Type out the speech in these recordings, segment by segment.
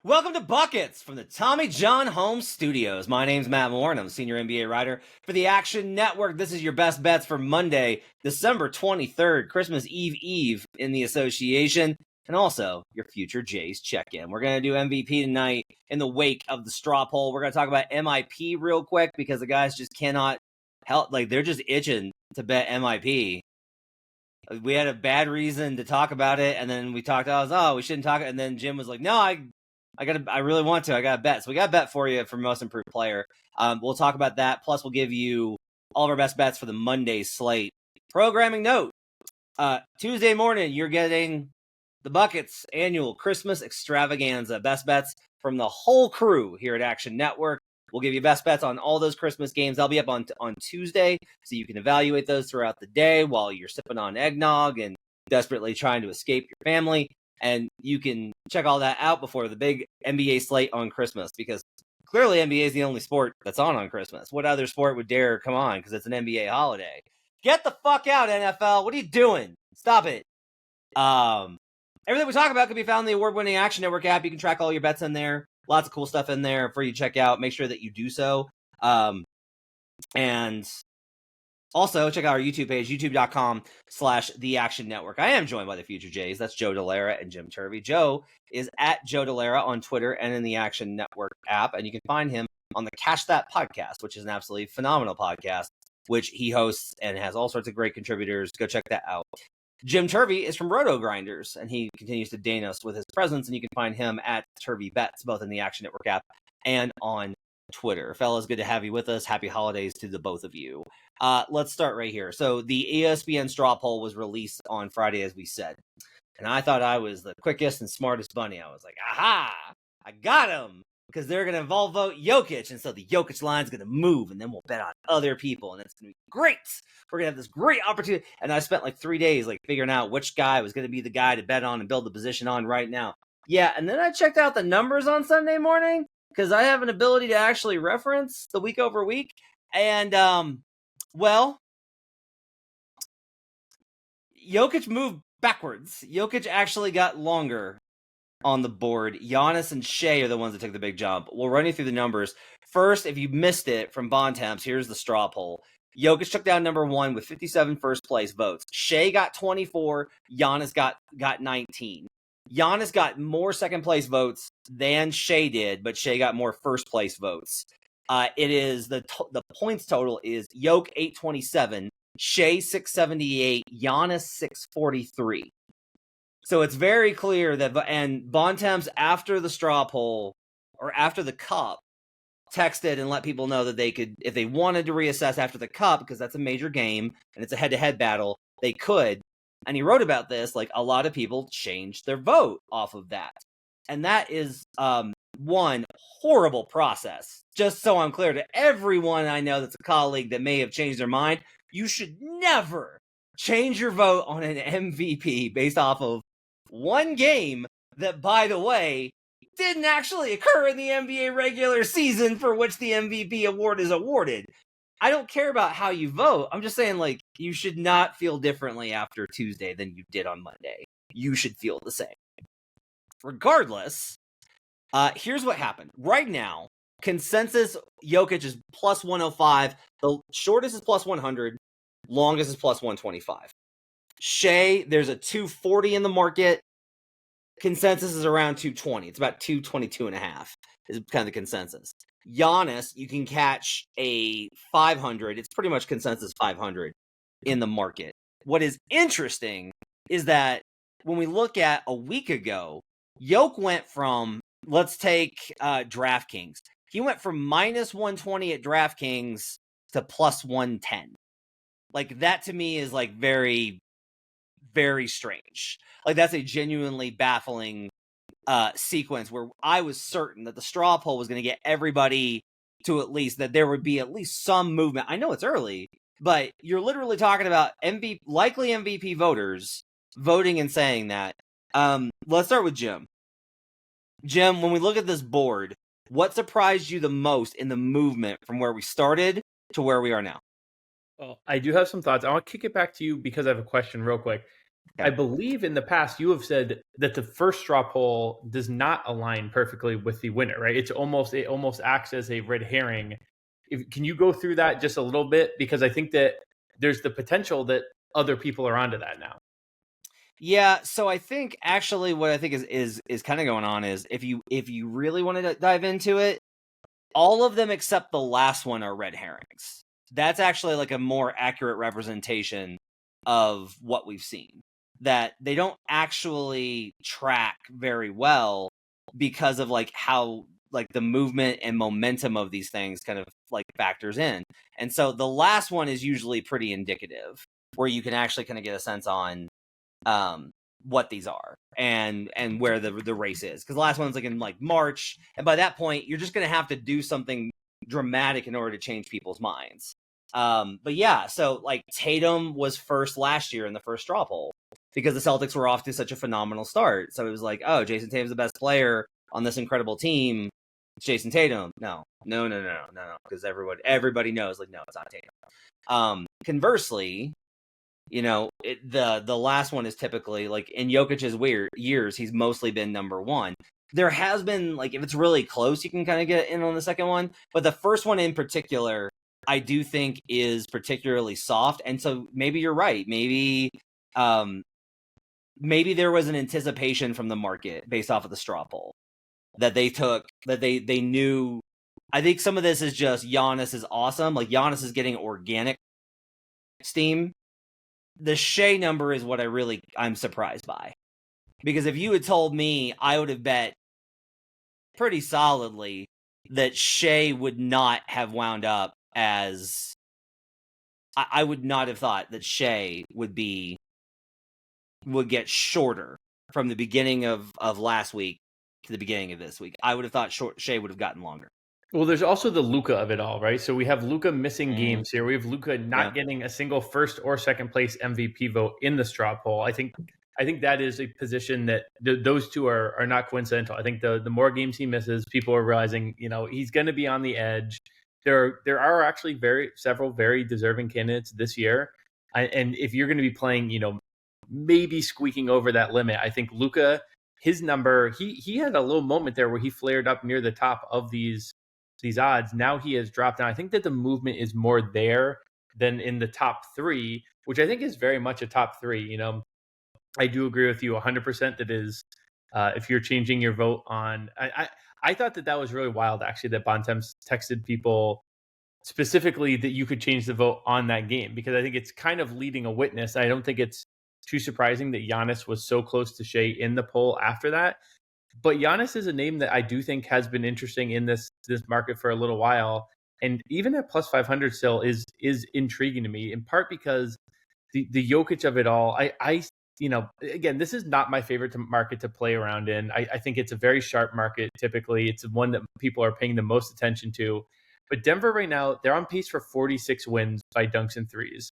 Welcome to Buckets from the Tommy John Home Studios. My name's Matt Moore, and I'm a senior NBA writer for the Action Network. This is your best bets for Monday, December 23rd, Christmas Eve in the association, and also your future Jays check-in. We're going to do MVP tonight in the wake of the straw poll. We're going to talk about MIP real quick because the guys just cannot help. Like, they're just itching to bet MIP. We had a bad reason to talk about it, and then we talked, we shouldn't talk, and then Jim was like, no, I really want to. I got a bet. So we got a bet for you for most improved player. We'll talk about that. Plus, we'll give you all of our best bets for the Monday slate. Programming note, Tuesday morning, you're getting the Buckets annual Christmas extravaganza. Best bets from the whole crew here at Action Network. We'll give you best bets on all those Christmas games. They'll be up on Tuesday, so you can evaluate those throughout the day while you're sipping on eggnog and desperately trying to escape your family. And you can check all that out before the big NBA slate on Christmas, because clearly NBA is the only sport that's on Christmas. What other sport would dare come on because it's an NBA holiday? Get the fuck out, NFL. What are you doing? Stop it. Everything we talk about can be found in the award-winning Action Network app. You can track all your bets in there. Lots of cool stuff in there for you to check out. Make sure that you do so. And also, check out our YouTube page, youtube.com/The Action Network. I am joined by the future Jays. That's Joe Dellera and Jim Turvey. Joe is at Joe Dellera on Twitter and in the Action Network app. And you can find him on the Cash That podcast, which is an absolutely phenomenal podcast, which he hosts and has all sorts of great contributors. Go check that out. Jim Turvey is from Roto Grinders, and he continues to deign us with his presence. And you can find him at Turvey Bets, both in the Action Network app and on Twitter. Fellas, good to have you with us. Happy holidays to the both of you. Let's start right here. So the ESPN straw poll was released on Friday, as we said. And I thought I was the quickest and smartest bunny. I was like, aha, I got him. Because they're going to vote Jokic. And so the Jokic line's going to move. And then we'll bet on other people. And it's going to be great. We're going to have this great opportunity. And I spent like 3 days figuring out which guy was going to be the guy to bet on and build the position on right now. Yeah, and then I checked out the numbers on Sunday morning, because I have an ability to actually reference the week over week. And, Jokic moved backwards. Jokic actually got longer on the board. Giannis and Shea are the ones that took the big jump. We'll run you through the numbers. First, if you missed it from Bontemps, here's the straw poll. Jokic took down number 1 with 57 first place votes. Shea got 24. Giannis got 19. Giannis got more second place votes than Shea did, but Shea got more first place votes. It is the points total is Jokic 827, Shea 678, Giannis 643. So it's very clear that, and Bontemps after the straw poll or after the cup texted and let people know that they could, if they wanted to reassess after the cup, because that's a major game and it's a head-to-head battle, they could. And he wrote about this, a lot of people changed their vote off of that. And that is one horrible process. Just so I'm clear to everyone I know that's a colleague that may have changed their mind, you should never change your vote on an MVP based off of one game that, by the way, didn't actually occur in the NBA regular season for which the MVP award is awarded. I don't care about how you vote. I'm just saying, you should not feel differently after Tuesday than you did on Monday. You should feel the same. Regardless, here's what happened. Right now, consensus Jokic is plus 105. The shortest is plus 100. Longest is plus 125. Shea, there's a 240 in the market. Consensus is around 220. It's about 222.5 is kind of the consensus. Giannis, you can catch a 500. It's pretty much consensus 500 in the market. What is interesting is that when we look at a week ago, Jokic went from, let's take DraftKings. He went from minus 120 at DraftKings to plus 110. That to me is very, very strange. That's a genuinely baffling sequence where I was certain that the straw poll was going to get everybody to at least, that there would be at least some movement. I know it's early, but you're literally talking about likely MVP voters voting and saying that. Let's start with Jim. Jim, when we look at this board, what surprised you the most in the movement from where we started to where we are now? Well, I do have some thoughts. I want to kick it back to you because I have a question real quick. I believe in the past you have said that the first straw poll does not align perfectly with the winner, right? It almost acts as a red herring. Can you go through that just a little bit? Because I think that there's the potential that other people are onto that now. Yeah, so I think actually what I think is kind of going on is if you really want to dive into it, all of them except the last one are red herrings. That's actually like a more accurate representation of what we've seen. That they don't actually track very well because of like how like the movement and momentum of these things kind of like factors in. And so the last one is usually pretty indicative where you can actually kind of get a sense on what these are and where the race is, because the last one's like in like March, and by that point you're just gonna have to do something dramatic in order to change people's minds. But yeah, so like Tatum was first last year in the first straw poll because the Celtics were off to such a phenomenal start. So it was like, oh, Jason Tatum's the best player on this incredible team. It's Jason Tatum. No, because everybody knows like no, it's not Tatum. Conversely, you know, the last one is typically like in Jokic's years, he's mostly been number one. There has been like if it's really close, you can kind of get in on the second one, but the first one in particular, I do think is particularly soft. And so maybe you're right. Maybe there was an anticipation from the market based off of the straw poll that they took, that they knew. I think some of this is just Giannis is awesome. Like Giannis is getting organic steam. The Shea number is what I'm surprised by. Because if you had told me, I would have bet pretty solidly that Shea would not have wound up as... I would not have thought that Shea would get shorter from the beginning of last week to the beginning of this week. I would have thought Shea would have gotten longer. Well, there's also the Luka of it all, right? So we have Luka missing games here. We have Luka not getting a single first or second place MVP vote in the straw poll. I think that is a position that those two are not coincidental. I think the more games he misses, people are realizing, you know, he's going to be on the edge. There are actually several very deserving candidates this year. And if you're going to be playing, you know, maybe squeaking over that limit, I think Luka, his number, he had a little moment there where he flared up near the top of these odds. Now he has dropped down. I think that the movement is more there than in the top three, which I think is very much a top three. You know, I do agree with you 100% that is, if you're changing your vote on, I thought that was really wild, actually, that Bontemps texted people specifically that you could change the vote on that game, because I think it's kind of leading a witness. I don't think it's too surprising that Giannis was so close to Shea in the poll after that. But Giannis is a name that I do think has been interesting in this market for a little while. And even at plus 500 still is intriguing to me, in part because the Jokic of it all. I you know, again, this is not my favorite market to play around in. I think it's a very sharp market. Typically, it's one that people are paying the most attention to. But Denver right now, they're on pace for 46 wins by dunks and threes.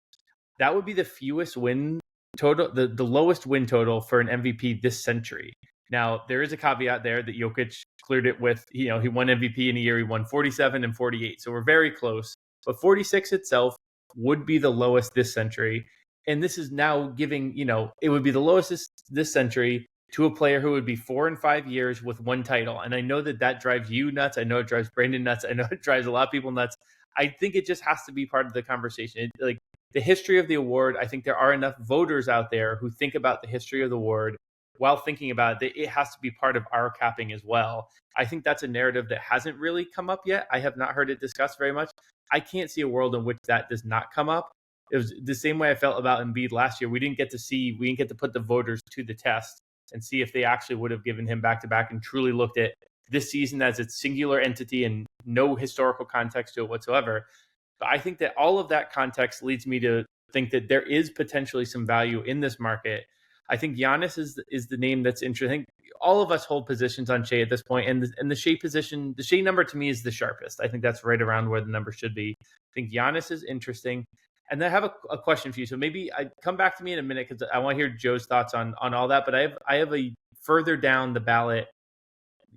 That would be the fewest win total, the lowest win total for an MVP this century. Now, there is a caveat there that Jokic cleared it with, you know, he won MVP in a year. He won 47 and 48. So we're very close. But 46 itself would be the lowest this century. And this is now giving, you know, it would be the lowest this century to a player who would be 4 and 5 years with one title. And I know that drives you nuts. I know it drives Brandon nuts. I know it drives a lot of people nuts. I think it just has to be part of the conversation. Like the history of the award, I think there are enough voters out there who think about the history of the award while thinking about it, it has to be part of our capping as well. I think that's a narrative that hasn't really come up yet. I have not heard it discussed very much. I can't see a world in which that does not come up. It was the same way I felt about Embiid last year. We didn't get to put the voters to the test and see if they actually would have given him back-to-back and truly looked at this season as its singular entity and no historical context to it whatsoever. But I think that all of that context leads me to think that there is potentially some value in this market. I think Giannis is the name that's interesting. I think all of us hold positions on Shea at this point, and the Shea position, the Shea number to me is the sharpest. I think that's right around where the number should be. I think Giannis is interesting. And then I have a question for you. So maybe I come back to me in a minute because I want to hear Joe's thoughts on all that. But I have a further down the ballot.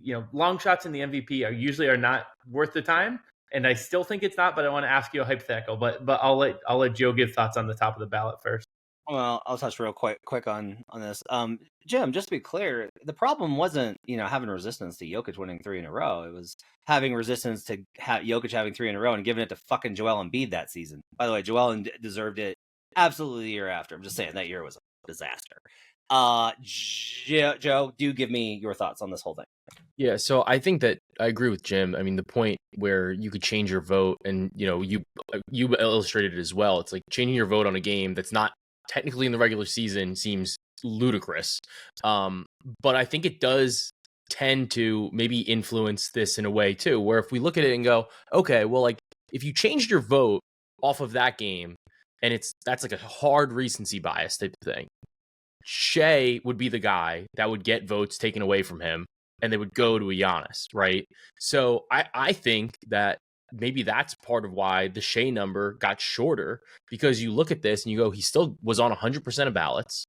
You know, long shots in the MVP usually are not worth the time, and I still think it's not. But I want to ask you a hypothetical. But I'll let Joe give thoughts on the top of the ballot first. Well, I'll touch real quick on this. Jim, just to be clear, the problem wasn't having resistance to Jokic winning 3 in a row. It was having resistance to Jokic having 3 in a row and giving it to fucking Joel Embiid that season. By the way, Joel deserved it absolutely the year after. I'm just saying that year was a disaster. Joe, do give me your thoughts on this whole thing. Yeah, so I think that I agree with Jim. I mean, the point where you could change your vote, and you illustrated it as well. It's like changing your vote on a game that's not technically in the regular season seems ludicrous. But I think it does tend to maybe influence this in a way too, where if we look at it and go, okay, well, like if you changed your vote off of that game, and that's like a hard recency bias type of thing, Shea would be the guy that would get votes taken away from him, and they would go to a Giannis, right? So I think that maybe that's part of why the Shea number got shorter, because you look at this and you go, he still was on 100% of ballots.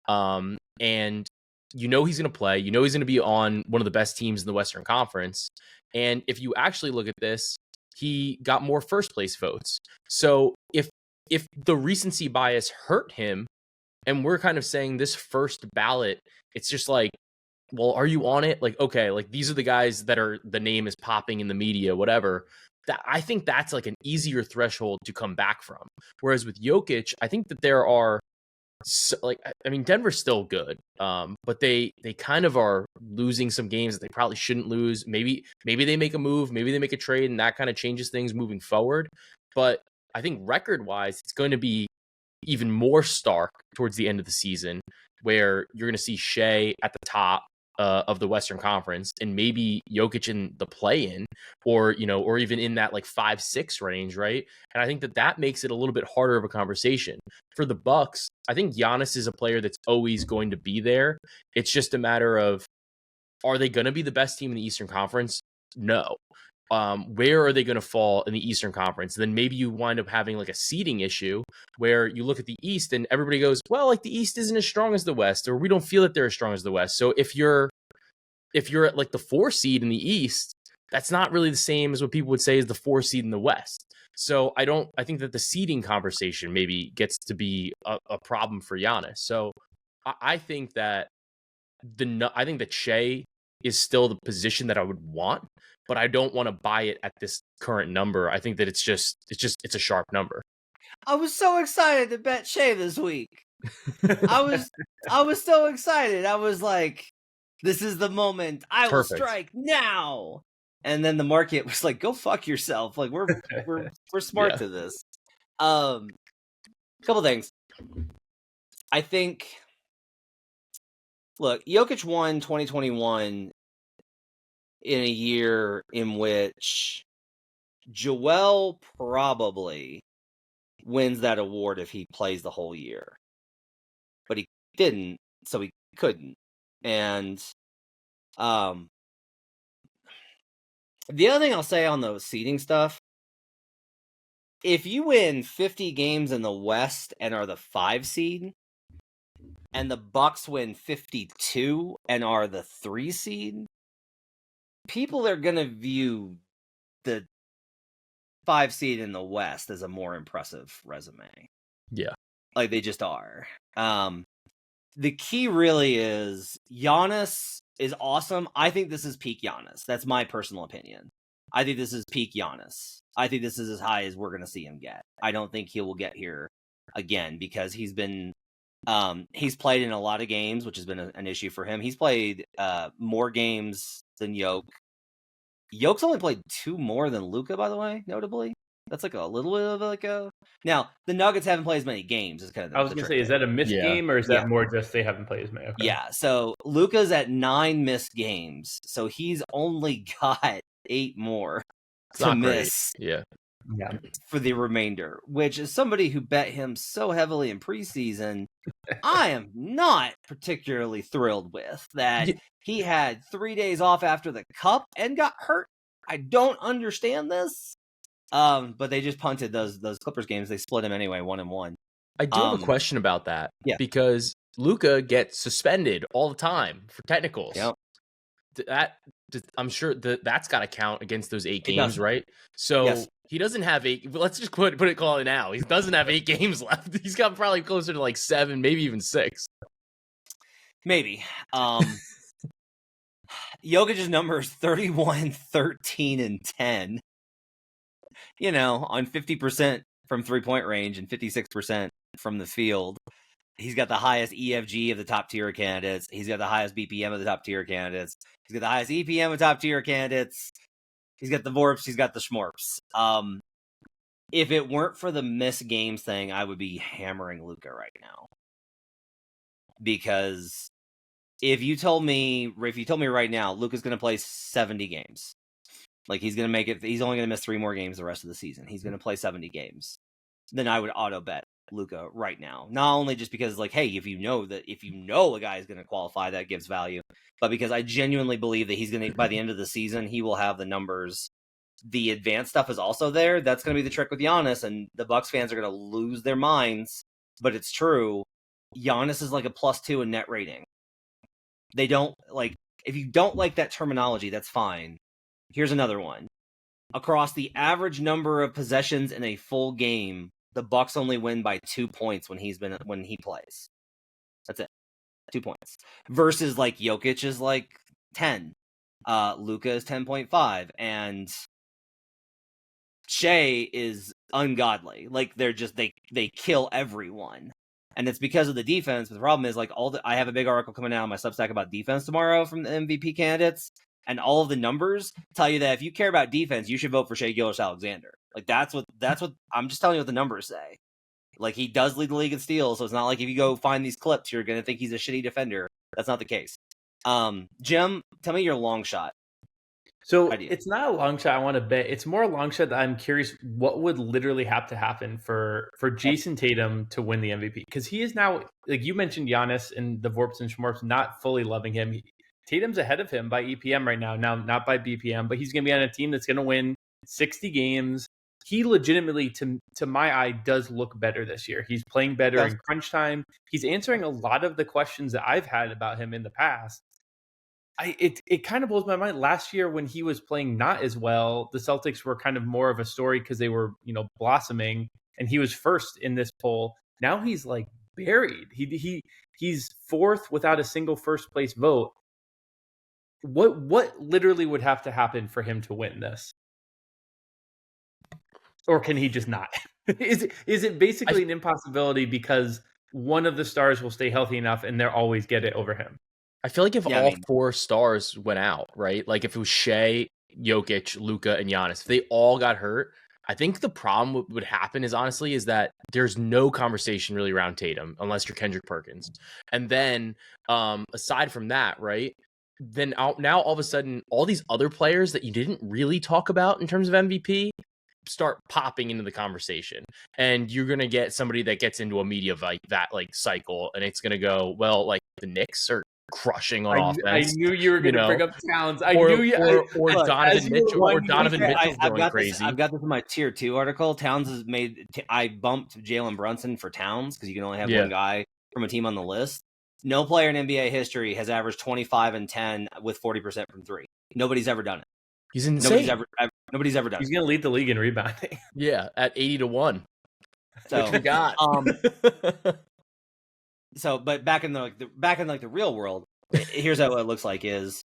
And he's going to play, he's going to be on one of the best teams in the Western Conference. And if you actually look at this, he got more first place votes. So if the recency bias hurt him, and we're kind of saying this first ballot, it's just like, well, are you on it? Like, okay, like these are the guys that the name is popping in the media, whatever. That I think that's like an easier threshold to come back from. Whereas with Jokic, I think that there are Denver's still good, but they kind of are losing some games that they probably shouldn't lose. Maybe they make a move, maybe they make a trade, and that kind of changes things moving forward. But I think record-wise, it's going to be even more stark towards the end of the season, where you're going to see Shea at the top of the Western Conference, and maybe Jokic in the play-in, or even in that like 5-6 range, right? And I think that makes it a little bit harder of a conversation for the Bucks. I think Giannis is a player that's always going to be there. It's just a matter of, are they going to be the best team in the Eastern Conference? No. Where are they going to fall in the Eastern Conference? And then maybe you wind up having like a seeding issue where you look at the East and everybody goes, well, like the East isn't as strong as the West, or we don't feel that they're as strong as the West. So if you're at like the 4 seed in the East, that's not really the same as what people would say is the 4 seed in the West. So I think that the seeding conversation maybe gets to be a problem for Giannis. So I think that Shea is still the position that I would want, but I don't want to buy it at this current number. I think that it's a sharp number. I was so excited to bet Shea this week. I was so excited. I was like, this is the moment. I will strike now. And then the market was like, go fuck yourself. Like we're smart to this. Couple things. I think, look, Jokic won 2021 in a year in which Joel probably wins that award if he plays the whole year. But he didn't, so he couldn't. And the other thing I'll say on the seeding stuff, if you win 50 games in the West and are the 5 seed, and the Bucks win 52 and are the 3 seed, people are going to view the 5 seed in the West as a more impressive resume. Yeah. Like they just are. The key really is Giannis is awesome. I think this is peak Giannis. That's my personal opinion. I think this is peak Giannis. I think this is as high as we're going to see him get. I don't think he will get here again because he's played in a lot of games, which has been an issue for him. He's played more games than Jokic. Jokic's only played 2 more than Luka, by the way, notably. That's like a little bit of like a... Now, the Nuggets haven't played as many games. Is kind of I was going to say, is that a missed game, or is that more just they haven't played as many? Okay. Yeah, so Luka's at 9 missed games, so he's only got 8 more to miss for the remainder, which is somebody who bet him so heavily in preseason, I am not particularly thrilled with that he had 3 days off after the Cup and got hurt. I don't understand this. But they just punted those Clippers games. They split him anyway, 1-1. I do have a question about that. Yeah. Because Luka gets suspended all the time for technicals. Yep. I'm sure that's got to count against those 8 games, right? So He doesn't have 8. Let's just call it now. He doesn't have 8 games left. He's got probably closer to like 7, maybe even 6. Maybe. Jokic's number is 31, 13, and 10. You know, on 50% from 3-point range and 56% from the field. He's got the highest EFG of the top tier candidates. He's got the highest BPM of the top tier candidates. He's got the highest EPM of top tier candidates. He's got the Vorps. He's got the Schmorps. If it weren't for the missed games thing, I would be hammering Luka right now. Because if you told me right now, Luka's going to play 70 games, like he's going to make it, he's only going to miss 3 more games the rest of the season. He's going to play 70 games. Then I would auto bet Luka right now. Not only just because, like, hey, if you know a guy is going to qualify, that gives value, but because I genuinely believe that he's going to, by the end of the season, he will have the numbers. The advanced stuff is also there. That's going to be the trick with Giannis, and the Bucks fans are going to lose their minds, but it's true. Giannis is like a +2 in net rating. They don't like, if you don't like that terminology, that's fine. Here's another one. Across the average number of possessions in a full game, the Bucks only win by 2 points when he plays. That's it. 2 points. Versus like Jokic is like 10. Luka is 10.5, and Shea is ungodly. Like they're just they kill everyone. And it's because of the defense. But the problem is, like, I have a big article coming out on my Substack about defense tomorrow from the MVP candidates, and all of the numbers tell you that if you care about defense, you should vote for Shea Gilgeous-Alexander. Like that's what I'm just telling you what the numbers say. Like he does lead the league in steals, so it's not like if you go find these clips, you're gonna think he's a shitty defender. That's not the case. Jim, tell me your long shot. So it's not a long shot I want to bet. It's more a long shot that I'm curious what would literally have to happen for Jason Tatum to win the MVP. Because he is now, like you mentioned, Giannis and the Vorps and Schmorps not fully loving him. Tatum's ahead of him by EPM right now. Now, not by BPM, but he's going to be on a team that's going to win 60 games. He legitimately, to my eye, does look better this year. He's playing better in crunch time. He's answering a lot of the questions that I've had about him in the past. It kind of blows my mind. Last year when he was playing not as well, the Celtics were kind of more of a story because they were, blossoming, and he was first in this poll. Now he's like buried. He's fourth without a single first place vote. What literally would have to happen for him to win this? Or can he just not? Is it basically an impossibility because one of the stars will stay healthy enough and they'll always get it over him? I feel like if all 4 stars went out, right? Like if it was Shea, Jokic, Luka, and Giannis, if they all got hurt, I think the problem would happen is that there's no conversation really around Tatum unless you're Kendrick Perkins. And then aside from that, right? Then now all of a sudden, all these other players that you didn't really talk about in terms of MVP start popping into the conversation, and you're going to get somebody that gets into a media cycle, and it's going to go, well, like the Knicks are crushing on offense. I knew you were going to bring up Towns. Or Donovan Mitchell's going crazy. I've got this in my tier 2 article. Towns has made. I bumped Jalen Brunson for Towns because you can only have one guy from a team on the list. No player in NBA history has averaged 25 and 10 with 40% from 3. Nobody's ever done it. He's insane. Nobody's ever done it. He's going to lead the league in rebounding. Yeah, at 80-1. So which we got. So, but back in the real world, here's how it looks like is,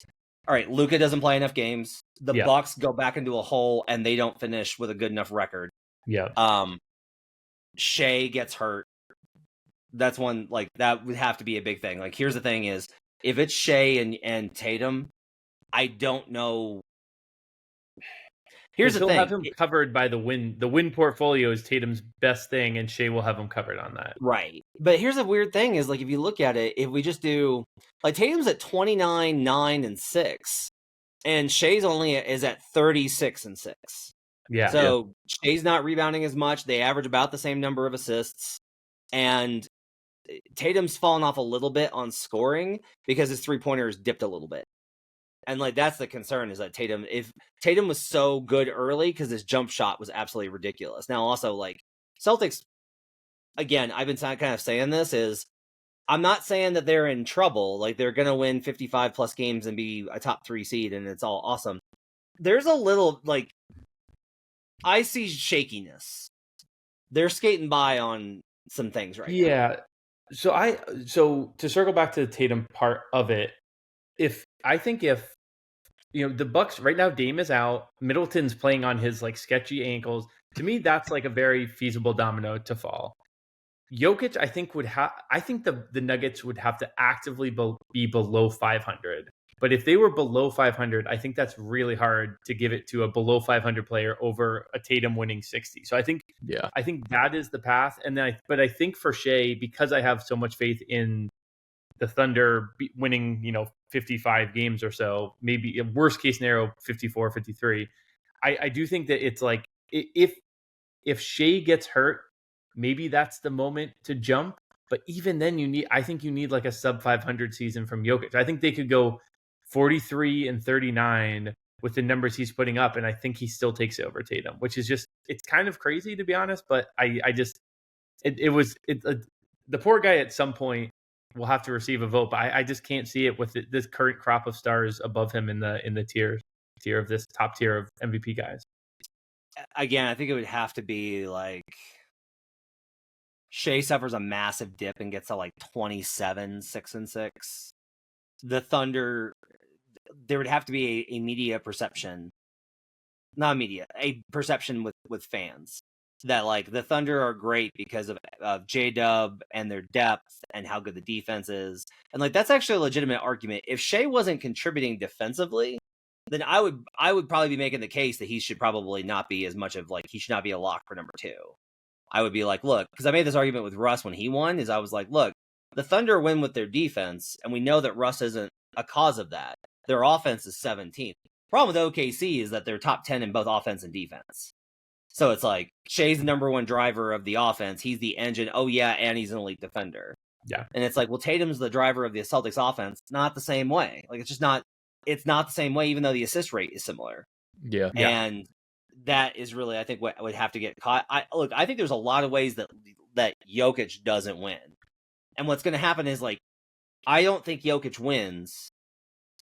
all right, Luka doesn't play enough games. The Bucks go back into a hole and they don't finish with a good enough record. Yeah. Shea gets hurt. That's one, like, that would have to be a big thing. Like, here's the thing is, if it's Shea and Tatum, I don't know. Here's the thing. He'll have him covered by the win. The win portfolio is Tatum's best thing, and Shea will have him covered on that. Right. But here's the weird thing is, like, if you look at it, if we just do, like, Tatum's at 29, 9, and 6, and Shea's is at 36 and 6. Yeah. So Shea's not rebounding as much. They average about the same number of assists, and Tatum's fallen off a little bit on scoring because his 3-pointers dipped a little bit. And, like, that's the concern is that if Tatum was so good early because his jump shot was absolutely ridiculous. Now, also, like, Celtics, again, I've been kind of saying this is, I'm not saying that they're in trouble. Like, they're going to win 55 plus games and be a top 3 seed and it's all awesome. There's a little, like, I see shakiness. They're skating by on some things right now. Yeah. So to circle back to the Tatum part of it, if the Bucks right now, Dame is out, Middleton's playing on his like sketchy ankles. To me, that's like a very feasible domino to fall. Jokic, I think the Nuggets would have to actively be below 500. But if they were below 500, I think that's really hard to give it to a below 500 player over a Tatum winning 60. So I think that is the path. And then I think for Shea, because I have so much faith in the Thunder winning, 55 games or so, maybe a worst case scenario, 54, 53. I do think that it's like if Shea gets hurt, maybe that's the moment to jump. But even then, I think you need like a sub 500 season from Jokic. I think they could go 43 and 39 with the numbers he's putting up, and I think he still takes it over Tatum, which is it's kind of crazy to be honest. But the poor guy at some point will have to receive a vote, but I just can't see it with this current crop of stars above him in the tier of this top tier of MVP guys. Again, I think it would have to be like Shea suffers a massive dip and gets to like 27, 6-6. The Thunder, there would have to be a media perception, a perception with fans that like the Thunder are great because of J-Dub and their depth and how good the defense is. And like that's actually a legitimate argument. If Shea wasn't contributing defensively, then I would probably be making the case that he should probably not be as much of like he should not be a lock for number 2. I would be like, look, because I made this argument with Russ when he won, is I was like, look, the Thunder win with their defense, and we know that Russ isn't a cause of that. Their offense is 17th. Problem with OKC is that they're top 10 in both offense and defense. So it's like Shea's the number one driver of the offense. He's the engine. Oh yeah, and he's an elite defender. Yeah. And it's like, well, Tatum's the driver of the Celtics offense. Not the same way. Like it's not the same way, even though the assist rate is similar. Yeah. And that is really, I think, what would have to get caught. I think there's a lot of ways that Jokic doesn't win. And what's going to happen is like, I don't think Jokic wins.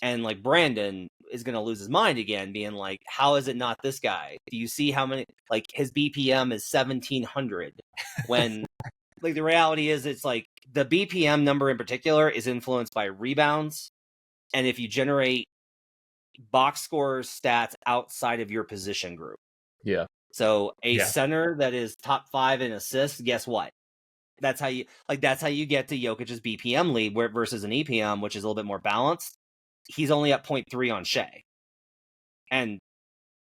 And like Brandon is going to lose his mind again, being like, how is it not this guy? Do you see how many, like his BPM is 1700 when like the reality is it's like the BPM number in particular is influenced by rebounds. And if you generate box score stats outside of your position group. Yeah. So center that is top 5 in assists, guess what? That's how you get to Jokic's BPM lead versus an EPM, which is a little bit more balanced. He's only at 0.3 on Shea. And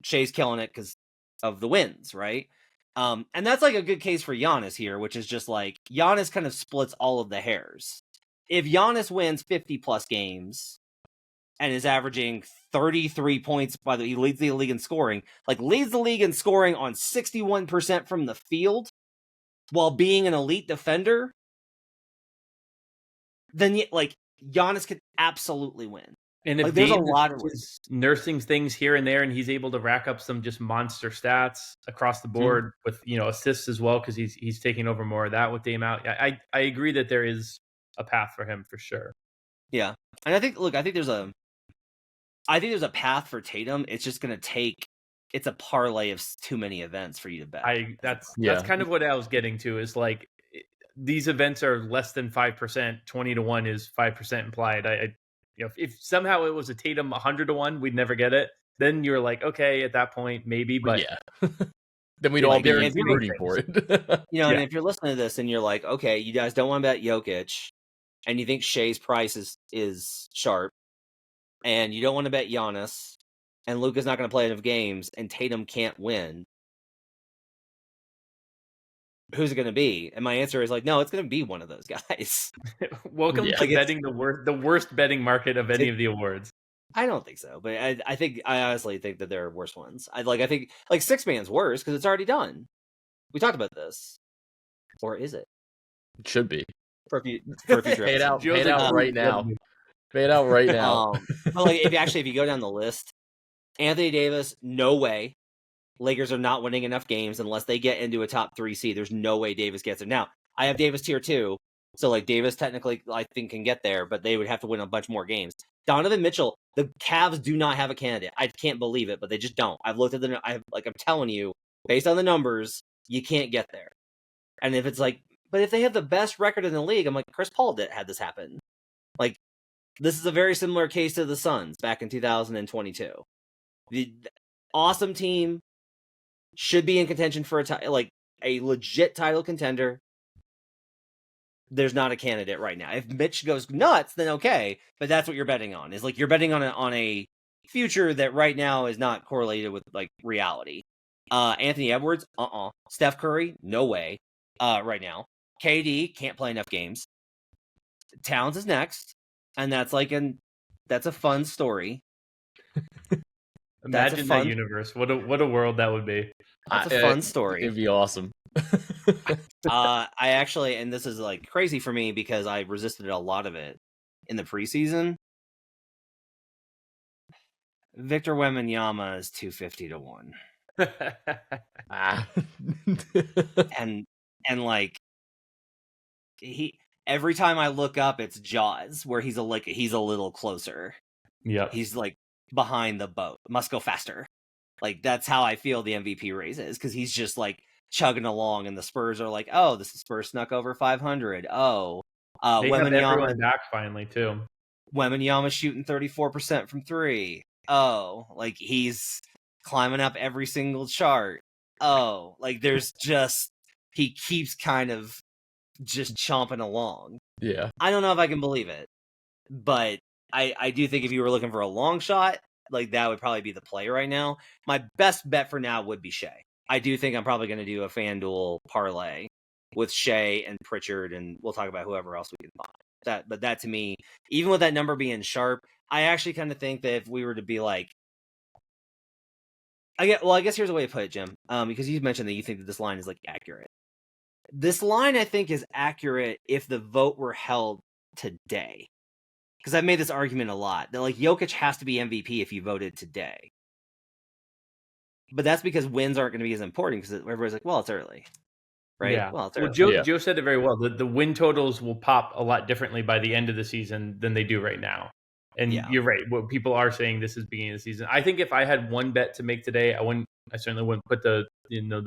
Shea's killing it because of the wins, right? And that's like a good case for Giannis here, which is just like Giannis kind of splits all of the hairs. If Giannis wins 50 plus games and is averaging 33 points, by the way, he leads the league in scoring, leads the league in scoring on 61% from the field while being an elite defender, then like Giannis could absolutely win. And if there's a Dame lot of is nursing things here and there, and he's able to rack up some just monster stats across the board with assists as well, because he's taking over more of that with Dame out. I agree that there is a path for him for sure. Yeah, and I think there's a path for Tatum. It's just going to take. It's a parlay of too many events for you to bet. That's kind of what I was getting to. Is like these events are less than 5%. 20-1 is 5% implied. If somehow it was a Tatum 100-1, we'd never get it. Then you're like, okay, at that point, maybe, but yeah. Then we'd all be rooting for it. And if you're listening to this and you're like, okay, you guys don't want to bet Jokic, and you think Shea's price is sharp, and you don't want to bet Giannis, and Luka's not going to play enough games, and Tatum can't win, who's it going to be? And my answer is like, no, it's going to be one of those guys. Welcome to betting the worst betting market of any of the awards. I don't think so, but I honestly think that there are worse ones. I think Six Man's worse because it's already done. We talked about this, or is it? It should be for a future. Pay it out right now. Pay it out right now. But if you go down the list, Anthony Davis, no way. Lakers are not winning enough games unless they get into a top 3 seed. There's no way Davis gets it. Now, I have Davis tier 2, so Davis technically I think can get there, but they would have to win a bunch more games. Donovan Mitchell, the Cavs do not have a candidate. I can't believe it, but they just don't. I've looked at them. I'm telling you, based on the numbers, you can't get there. And if it's like, but if they have the best record in the league, I'm like, Chris Paul had this happen. Like, this is a very similar case to the Suns back in 2022. The awesome team should be in contention for a legit title contender. There's not a candidate right now. If Mitch goes nuts, then okay, but that's what you're betting on. Is like you're betting on a future that right now is not correlated with like reality. Anthony Edwards, Steph Curry, no way. Right now, KD can't play enough games. Towns is next, and that's a fun story. Imagine that universe. What a world that would be. That's a fun story. It'd be awesome. I actually, and this is like crazy for me because I resisted a lot of it in the preseason. Victor Wembanyama is 250 to 1. and like every time I look up, it's Jaws where he's a little closer. Yeah, he's like behind the boat. Must go faster. Like that's how I feel the MVP race is because he's just like chugging along, and the Spurs are like, oh, the Spurs snuck over 500. Oh, they have everyone back finally too. Wembanyama shooting 34% from 3. Oh, like he's climbing up every single chart. Oh, like there's just he keeps kind of just chomping along. Yeah, I don't know if I can believe it, but I do think if you were looking for a long shot, like that would probably be the play right now. My best bet for now would be Shea. I do think I'm probably going to do a FanDuel parlay with Shea and Pritchard, and we'll talk about whoever else we can find. But that to me, even with that number being sharp, I actually kind of think that if we were to be like, I guess here's a way to put it, Jim, because you mentioned that you think that this line is like accurate. This line, I think, is accurate if the vote were held today. Because I've made this argument a lot that like Jokic has to be MVP if you voted today. But that's because wins aren't going to be as important because everybody's like, well, it's early. Right? Yeah. Well, it's early. Well, Joe said it very well. The win totals will pop a lot differently by the end of the season than they do right now. And you're right. What people are saying, this is beginning of the season. I think if I had one bet to make today, I certainly wouldn't put the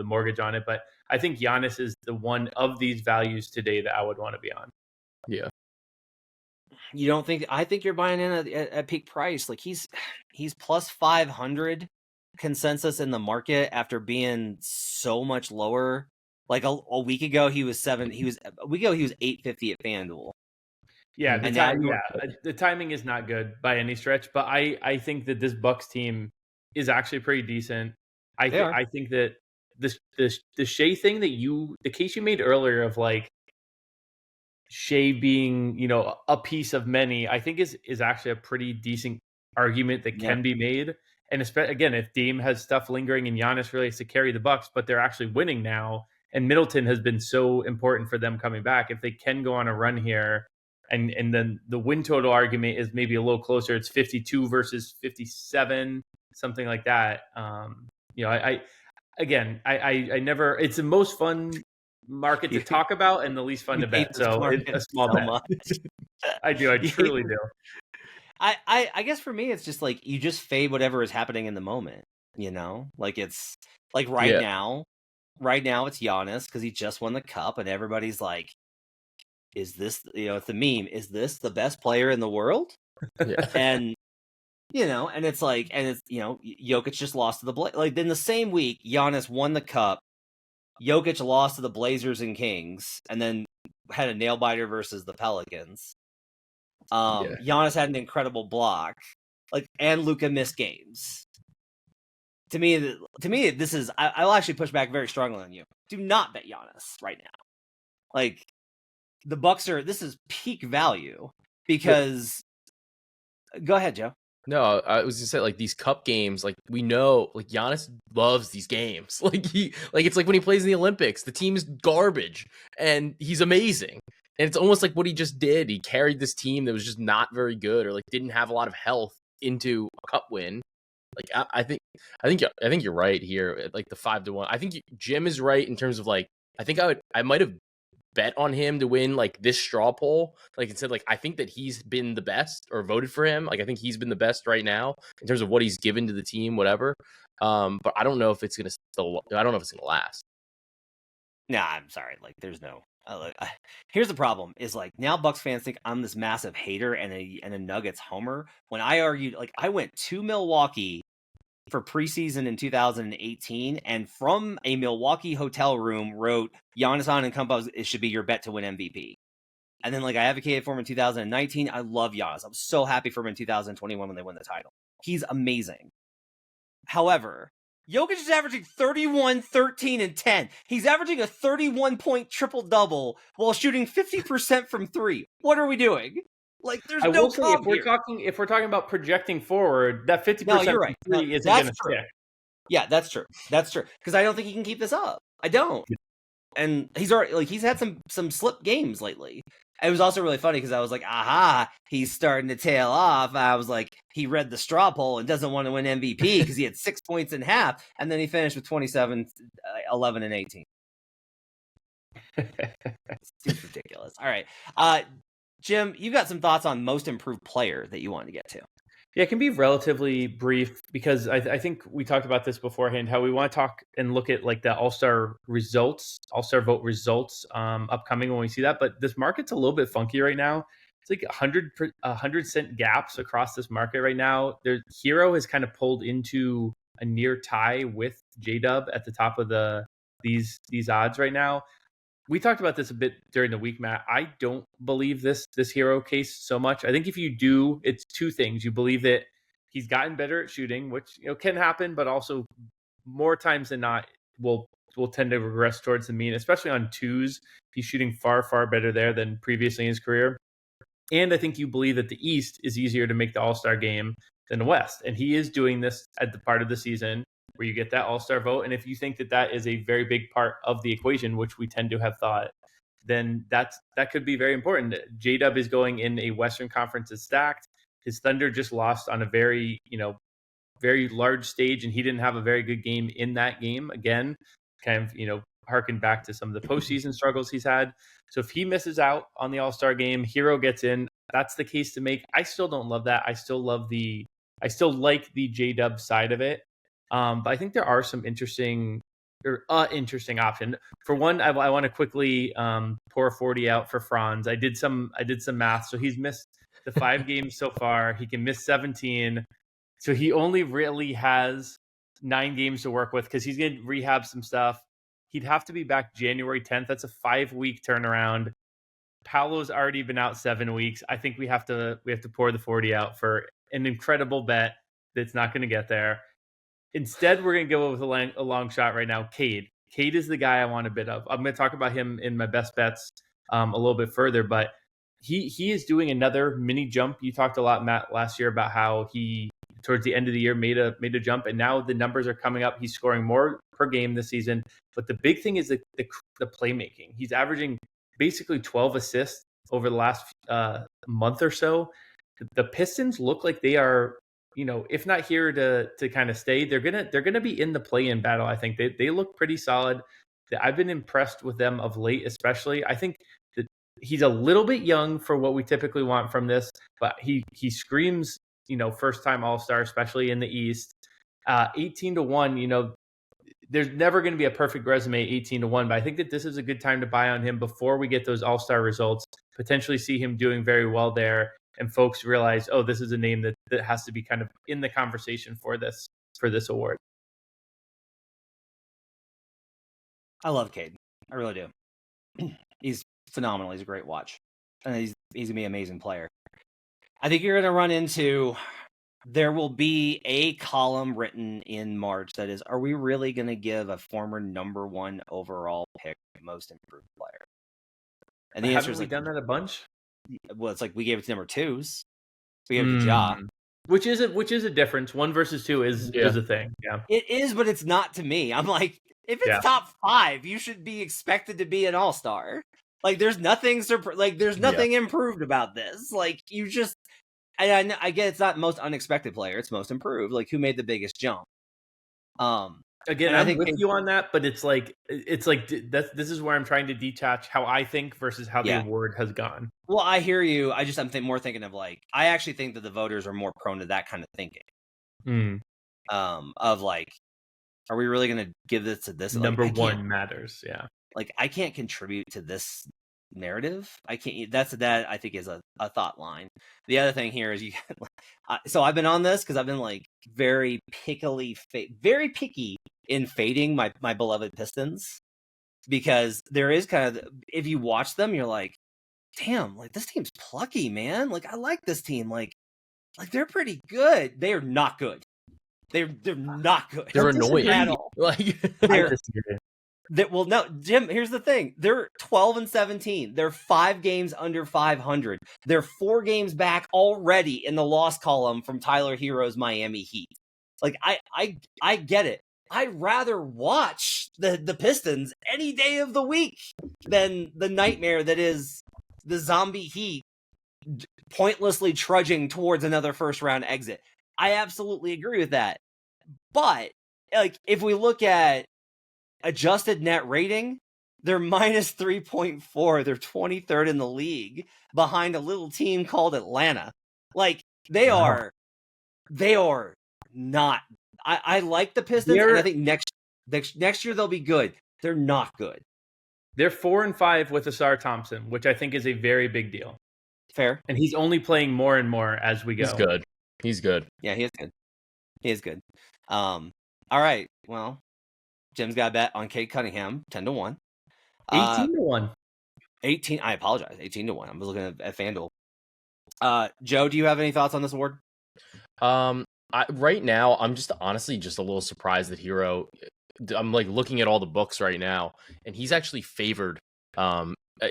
mortgage on it, but I think Giannis is the one of these values today that I would want to be on. Yeah. You don't think? I think you're buying in at peak price. Like he's plus 500 consensus in the market after being so much lower. Like a week ago, he was 850 at FanDuel. Yeah, the timing is not good by any stretch, but I think that this Bucks team is actually pretty decent. I think that the Shea thing the case you made earlier of like Shea being, a piece of many, I think is actually a pretty decent argument that can be made. And again, if Dame has stuff lingering and Giannis really has to carry the Bucks, but they're actually winning now, and Middleton has been so important for them coming back, if they can go on a run here, and then the win total argument is maybe a little closer, it's 52 versus 57, something like that. I never, it's the most fun market to talk about and the least fun to bet. So it's a small bet. I truly do. I guess for me, it's just like you just fade whatever is happening in the moment. Like it's like right now it's Giannis because he just won the cup, and everybody's like, "Is this?" It's the meme. Is this the best player in the world? Yeah. And it's like, Jokic just lost to the Blazers. Like in the same week, Giannis won the cup. Jokic lost to the Blazers and Kings, and then had a nail biter versus the Pelicans. Giannis had an incredible block, and Luka missed games. To me, this is. I'll actually push back very strongly on you. Do not bet Giannis right now. Like the Bucks this is peak value because. Go ahead, Joe. No, I was gonna say like these cup games, like we know, like Giannis loves these games. It's like when he plays in the Olympics, the team is garbage and he's amazing. And it's almost like what he just did. He carried this team that was just not very good or like didn't have a lot of health into a cup win. Like I think you're right here at like the 5-1. I think Jim is right in terms of like I might have bet on him to win like this straw poll, like and said like I think that he's been the best or voted for him. Like I think he's been the best right now in terms of what he's given to the team, whatever. But I don't know if it's gonna last. Nah, I'm sorry. Like, there's no. Here's the problem: is like now Bucks fans think I'm this massive hater and a Nuggets homer. When I argued, like, I went to Milwaukee for preseason in 2018, and from a Milwaukee hotel room wrote Giannis Antetokounmpo, it should be your bet to win MVP. And then, like, I advocated for him in 2019. I love Giannis. I was so happy for him in 2021 when they won the title. He's amazing. However, Jokic is averaging 31, 13, and 10. He's averaging a 31-point triple-double while shooting 50% from three. What are we doing? Like, there's I no will say, if we're talking about projecting forward, that 50% no, you're right. from three isn't going to stick. Yeah, that's true. That's true. Because I don't think he can keep this up. I don't. And he's already, like, he's had some slip games lately. It was also really funny because I was like, aha, he's starting to tail off. I was like, he read the straw poll and doesn't want to win MVP because he had 6 points in half, and then he finished with 27, 11, and 18. It's ridiculous. All right. Jim, you got some thoughts on most improved player that you wanted to get to. Yeah, it can be relatively brief because I think we talked about this beforehand, how we want to talk and look at like the All-Star vote results upcoming when we see that. But this market's a little bit funky right now. It's like 100 cent gaps across this market right now. Hero has kind of pulled into a near tie with J-Dub at the top of these odds right now. We talked about this a bit during the week, Matt. I don't believe this Hero case so much. I think if you do, it's two things. You believe that he's gotten better at shooting, which can happen, but also more times than not will tend to regress towards the mean, especially on twos. He's shooting far, far better there than previously in his career. And I think you believe that the East is easier to make the All-Star game than the West. And he is doing this at the part of the season where you get that All-Star vote. And if you think that that is a very big part of the equation, which we tend to have thought, then that could be very important. J-Dub is going in a Western Conference that's stacked. His Thunder just lost on a very, very large stage, and he didn't have a very good game in that game. Again, kind of, harken back to some of the postseason struggles he's had. So if he misses out on the All-Star game, Hero gets in. That's the case to make. I still don't love that. I still like the J-Dub side of it. But I think there are some interesting option. For one, I want to quickly pour 40 out for Franz. I did some math. So he's missed the 5 games so far. He can miss 17. So he only really has 9 games to work with because he's going to rehab some stuff. He'd have to be back January 10th. That's a 5-week turnaround. Paolo's already been out 7 weeks. I think we have to pour the 40 out for an incredible bet that's not going to get there. Instead, we're going to go with a long shot right now. Cade. Cade is the guy I want a bit of. I'm going to talk about him in my best bets a little bit further, but he is doing another mini jump. You talked a lot, Matt, last year about how he, towards the end of the year, made a jump, and now the numbers are coming up. He's scoring more per game this season. But the big thing is the playmaking. He's averaging basically 12 assists over the last month or so. The Pistons look like they are, if not here to kind of stay, they're gonna be in the play-in battle. I think they look pretty solid. I've been impressed with them of late, especially. I think that he's a little bit young for what we typically want from this, but he screams, first-time All-Star, especially in the East. 18-1. There's never going to be a perfect resume 18-1, but I think that this is a good time to buy on him before we get those All-Star results. Potentially see him doing very well there. And folks realize, oh, this is a name that has to be kind of in the conversation for this award. I love Cade. I really do. He's phenomenal. He's a great watch. And he's going to be an amazing player. I think you're going to run into, there will be a column written in March that is, are we really going to give a former number 1 overall pick most improved player? And the answer is, we done that a bunch? Well, it's like we gave it to number 2s. We gave it to Ja. Which is a difference. 1 versus 2 is a thing. Yeah, it is, but it's not to me. I'm like, if it's top 5, you should be expected to be an all-star. Like, there's nothing improved about this. Like, you just, I get it's not most unexpected player. It's most improved. Like, who made the biggest jump? Again, I'm with you on that, but it's like this is where I'm trying to detach how I think versus how the award has gone. Well, I hear you. I'm more thinking of, like, I actually think that the voters are more prone to that kind of thinking. Of like, Are we really going to give this to this? Number like, one matters. Yeah. Like, I can't contribute to this narrative. I can't. That I think is a thought line. The other thing here is so I've been on this because I've been like very very picky in fading my beloved Pistons, because there is kind of, if you watch them, you're like, damn, like this team's plucky, man. Like, I like this team. Like they're pretty good. They are not good. They're not good. They're annoying at all. Like Well, no, Jim, here's the thing. They're 12-17. They're 5 games under 500. They're 4 games back already in the loss column from Tyler Hero's Miami Heat. Like, I get it. I'd rather watch the Pistons any day of the week than the nightmare that is the zombie Heat pointlessly trudging towards another first-round exit. I absolutely agree with that. But, like, if we look at adjusted net rating, they're minus 3.4. They're 23rd in the league, behind a little team called Atlanta. Like, they are not. I like the Pistons, and I think next year they'll be good. They're not good. They're 4-5 with Asar Thompson, which I think is a very big deal. Fair. And he's only playing more and more as we go. He's good. Yeah, he is good. All right. Well, Jim's got a bet on Cade Cunningham, 10-1. 18-1. 18. I apologize. 18-1. I'm looking at FanDuel. Joe, do you have any thoughts on this award? Right now, I'm just honestly just a little surprised that Hero. I'm like looking at all the books right now, and he's actually favored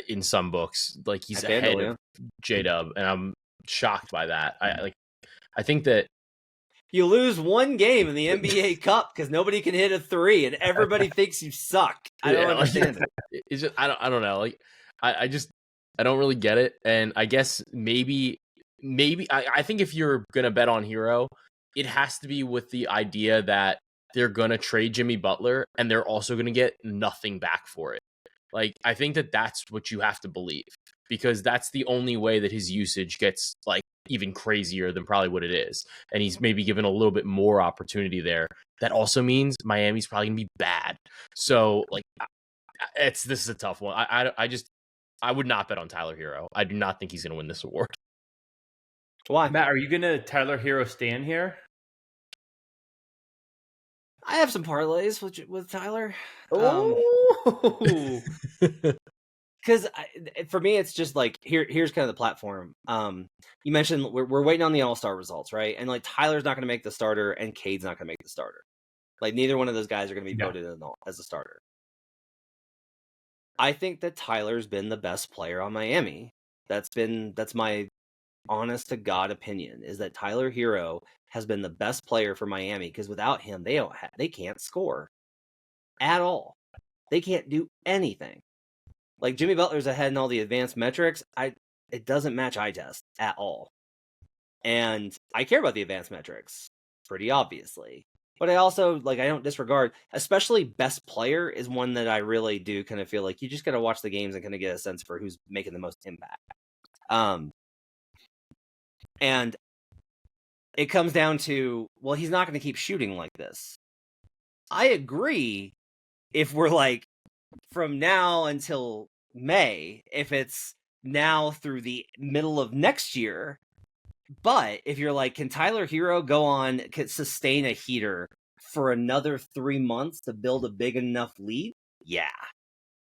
in some books. Like, he's ahead of J-Dub, and I'm shocked by that. I think that you lose one game in the NBA Cup because nobody can hit a 3, and everybody thinks you suck. I don't understand it. It's just I don't know. Like, I don't really get it. And I guess maybe I think if you're gonna bet on Hero, it has to be with the idea that they're gonna trade Jimmy Butler and they're also gonna get nothing back for it. Like, I think that's what you have to believe, because that's the only way that his usage gets like even crazier than probably what it is. And he's maybe given a little bit more opportunity there. That also means Miami's probably gonna be bad. So, like, this is a tough one. I would not bet on Tyler Hero. I do not think he's gonna win this award. Why? Matt, are you gonna Tyler Hero stand here? I have some parlays with Tyler. Because for me, it's just like here's kind of the platform. You mentioned we're waiting on the All-Star results, right? And like, Tyler's not going to make the starter, and Cade's not going to make the starter. Like, neither one of those guys are going to be voted as a starter. I think that Tyler's been the best player on Miami. That's my honest to God opinion, is that Tyler Hero has been the best player for Miami, because without him, they can't score at all. They can't do anything. Like, Jimmy Butler's ahead in all the advanced metrics. It doesn't match eye test at all. And I care about the advanced metrics, pretty obviously. But I also, like, I don't disregard, especially best player is one that I really do kind of feel like you just got to watch the games and kind of get a sense for who's making the most impact. And it comes down to, well, he's not going to keep shooting like this. I agree if we're like, from now until May, if it's now through the middle of next year. But if you're like, can Tyler Hero sustain a heater for another 3 months to build a big enough lead? Yeah,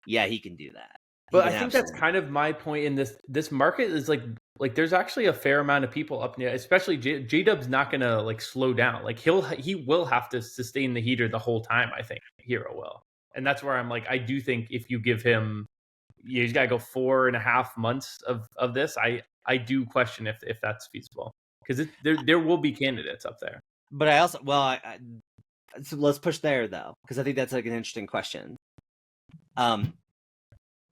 he can do that. But I think that's kind of my point in this market is like there's actually a fair amount of people up near, especially J-Dub's not going to like slow down. Like, he will have to sustain the heater the whole time. I think Hero will. And that's where I'm like, I do think if you give him, he's got to go 4.5 months of this. I do question if that's feasible, because there will be candidates up there. But I also, so let's push there though, because I think that's like an interesting question.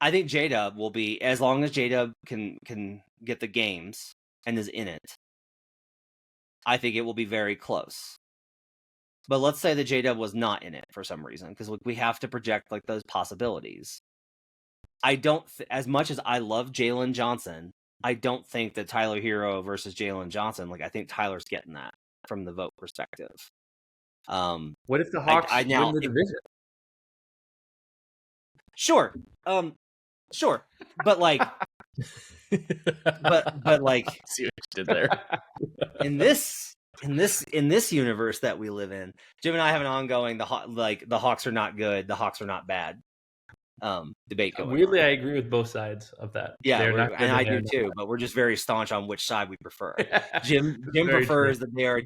I think J-Dub will be, as long as J-Dub can get the games and is in it, I think it will be very close. But let's say that J-Dub was not in it for some reason, because we have to project like those possibilities. I don't, as much as I love Jalen Johnson, I don't think that Tyler Hero versus Jalen Johnson, like, I think Tyler's getting that from the vote perspective. What if the Hawks now, win the division? Sure. Sure. But like, but like, see what you did there. in this universe that we live in, Jim and I have an ongoing the Hawks are not good, the Hawks are not bad debate going Weirdly, on. I agree with both sides of that. Yeah, They're not good and I do not too. bad. But we're just very staunch on which side we prefer. Jim Very prefers true. that they are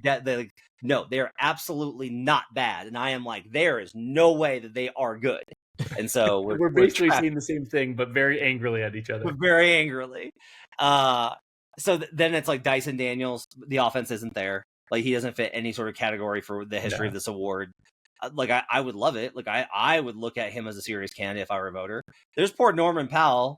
no, they are absolutely not bad, and I am like, there is no way that they are good. And so we're basically saying the same thing, but very angrily at each other. But very angrily. So then it's like Dyson Daniels. The offense isn't there. Like, he doesn't fit any sort of category for the history of this award. Like, I would love it. Like, I would look at him as a serious candidate if I were a voter. There's poor Norman Powell.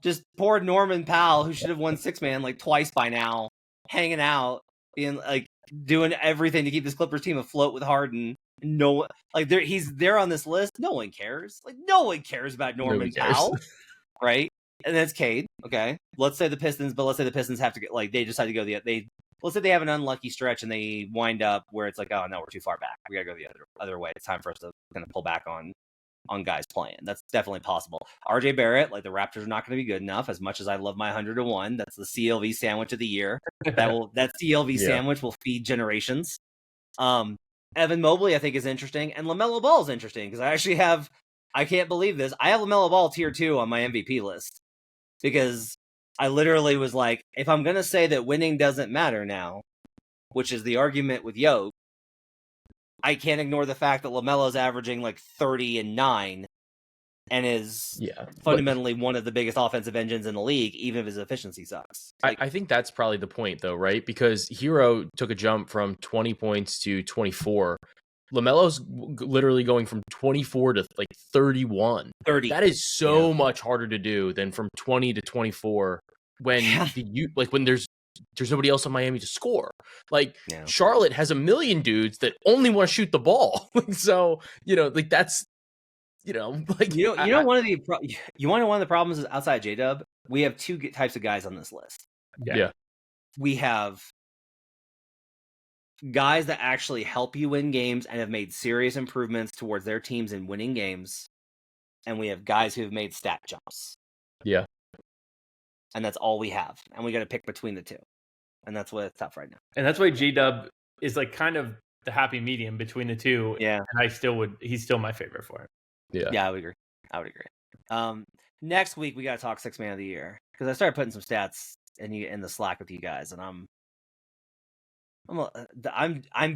Just poor Norman Powell, who should have won six-man like twice by now, hanging out, being like doing everything to keep this Clippers team afloat with Harden. No, like he's there on this list. No one cares. Like, no one cares about Norman Powell, right? And that's Cade. Okay, let's say the Pistons, but let's say the Pistons have to get they decide to go let's say they have an unlucky stretch and they wind up where it's like, oh no, we're too far back. We gotta go the other way. It's time for us to kind of pull back on guys playing. That's definitely possible. RJ Barrett, like, the Raptors are not going to be good enough. As much as I love my 100-1, that's the CLV sandwich of the year. That CLV sandwich will feed generations. Evan Mobley, I think, is interesting, and LaMelo Ball is interesting because I can't believe this. I have LaMelo Ball tier 2 on my MVP list because I literally was like, if I'm going to say that winning doesn't matter now, which is the argument with Yoke, I can't ignore the fact that LaMelo's averaging like 30 and 9 and is fundamentally one of the biggest offensive engines in the league, even if his efficiency sucks. Like, I think that's probably the point, though, right? Because Hero took a jump from 20 points to 24. LaMelo's literally going from 24 to like 31. 30. That is so much harder to do than from 20 to 24 when when there's nobody else on Miami to score. Like, Charlotte has a million dudes that only want to shoot the ball. So, like, that's, like, one of the problems is outside J-Dub, we have two types of guys on this list. Yeah. We have guys that actually help you win games and have made serious improvements towards their teams in winning games. And we have guys who have made stat jumps. Yeah. And that's all we have. And we got to pick between the two. And that's what's tough right now. And that's why J-Dub is like kind of the happy medium between the two. Yeah. And he's still my favorite for it. Yeah, I would agree. Next week we got to talk 6 man of the year because I started putting some stats in the Slack with you guys, and I'm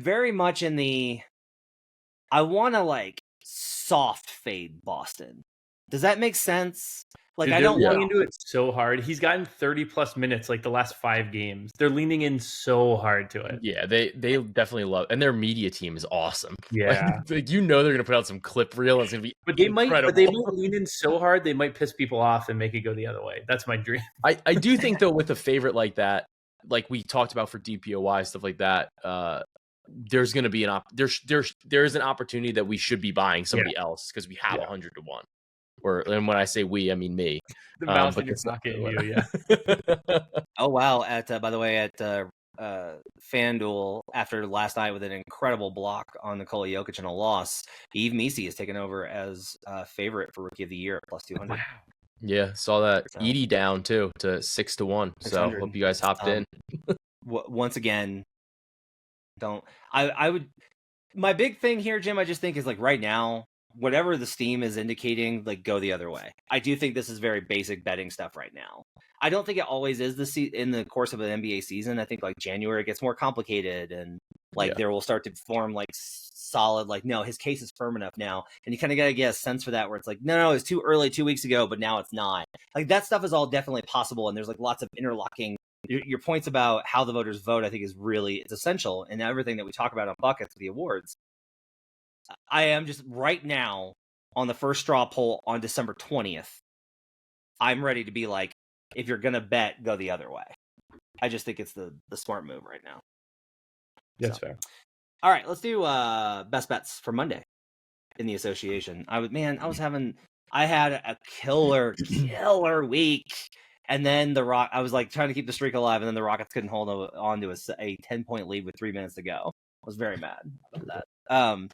very much in the I want to like soft fade Boston. Does that make sense? Like, dude, I don't want into it so hard. He's gotten 30 plus minutes like the last 5 games. They're leaning in so hard to it. Yeah, they definitely love, and their media team is awesome. Yeah, like they're gonna put out some clip reel. And it's gonna be incredible. But they might lean in so hard they might piss people off and make it go the other way. That's my dream. I do think though, with a favorite like that, like we talked about for DPOY stuff like that, there's gonna be there is an opportunity that we should be buying somebody else because we have 100-1. And when I say we, I mean me. The mouse in your pocket, you, Oh wow! By the way, at FanDuel, after last night with an incredible block on Nikola Jokic and a loss, Yves Missi has taken over as favorite for Rookie of the Year at plus 200. Wow. Yeah, saw that. Edie down too to 6-1. So hope you guys hopped in. Once again, I would. My big thing here, Jim, I just think is like right now, whatever the Steam is indicating, like, go the other way. I do think this is very basic betting stuff right now. I don't think it always is in the course of an NBA season. I think like January gets more complicated and like there will start to form like solid, like, no, his case is firm enough now. And you kind of got to get a sense for that where it's like, no, it's too early 2 weeks ago, but now it's not. Like, that stuff is all definitely possible. And there's like lots of interlocking. Your points about how the voters vote, I think, is it's essential in everything that we talk about on buckets for the awards. I am just right now on the first straw poll on December 20th. I'm ready to be like, if you're going to bet, go the other way. I just think it's the smart move right now. That's fair. All right, let's do best bets for Monday in the association. I had a killer week. And then I was like trying to keep the streak alive, and then the Rockets couldn't hold on to a 10-point lead with 3 minutes to go. I was very mad about that. on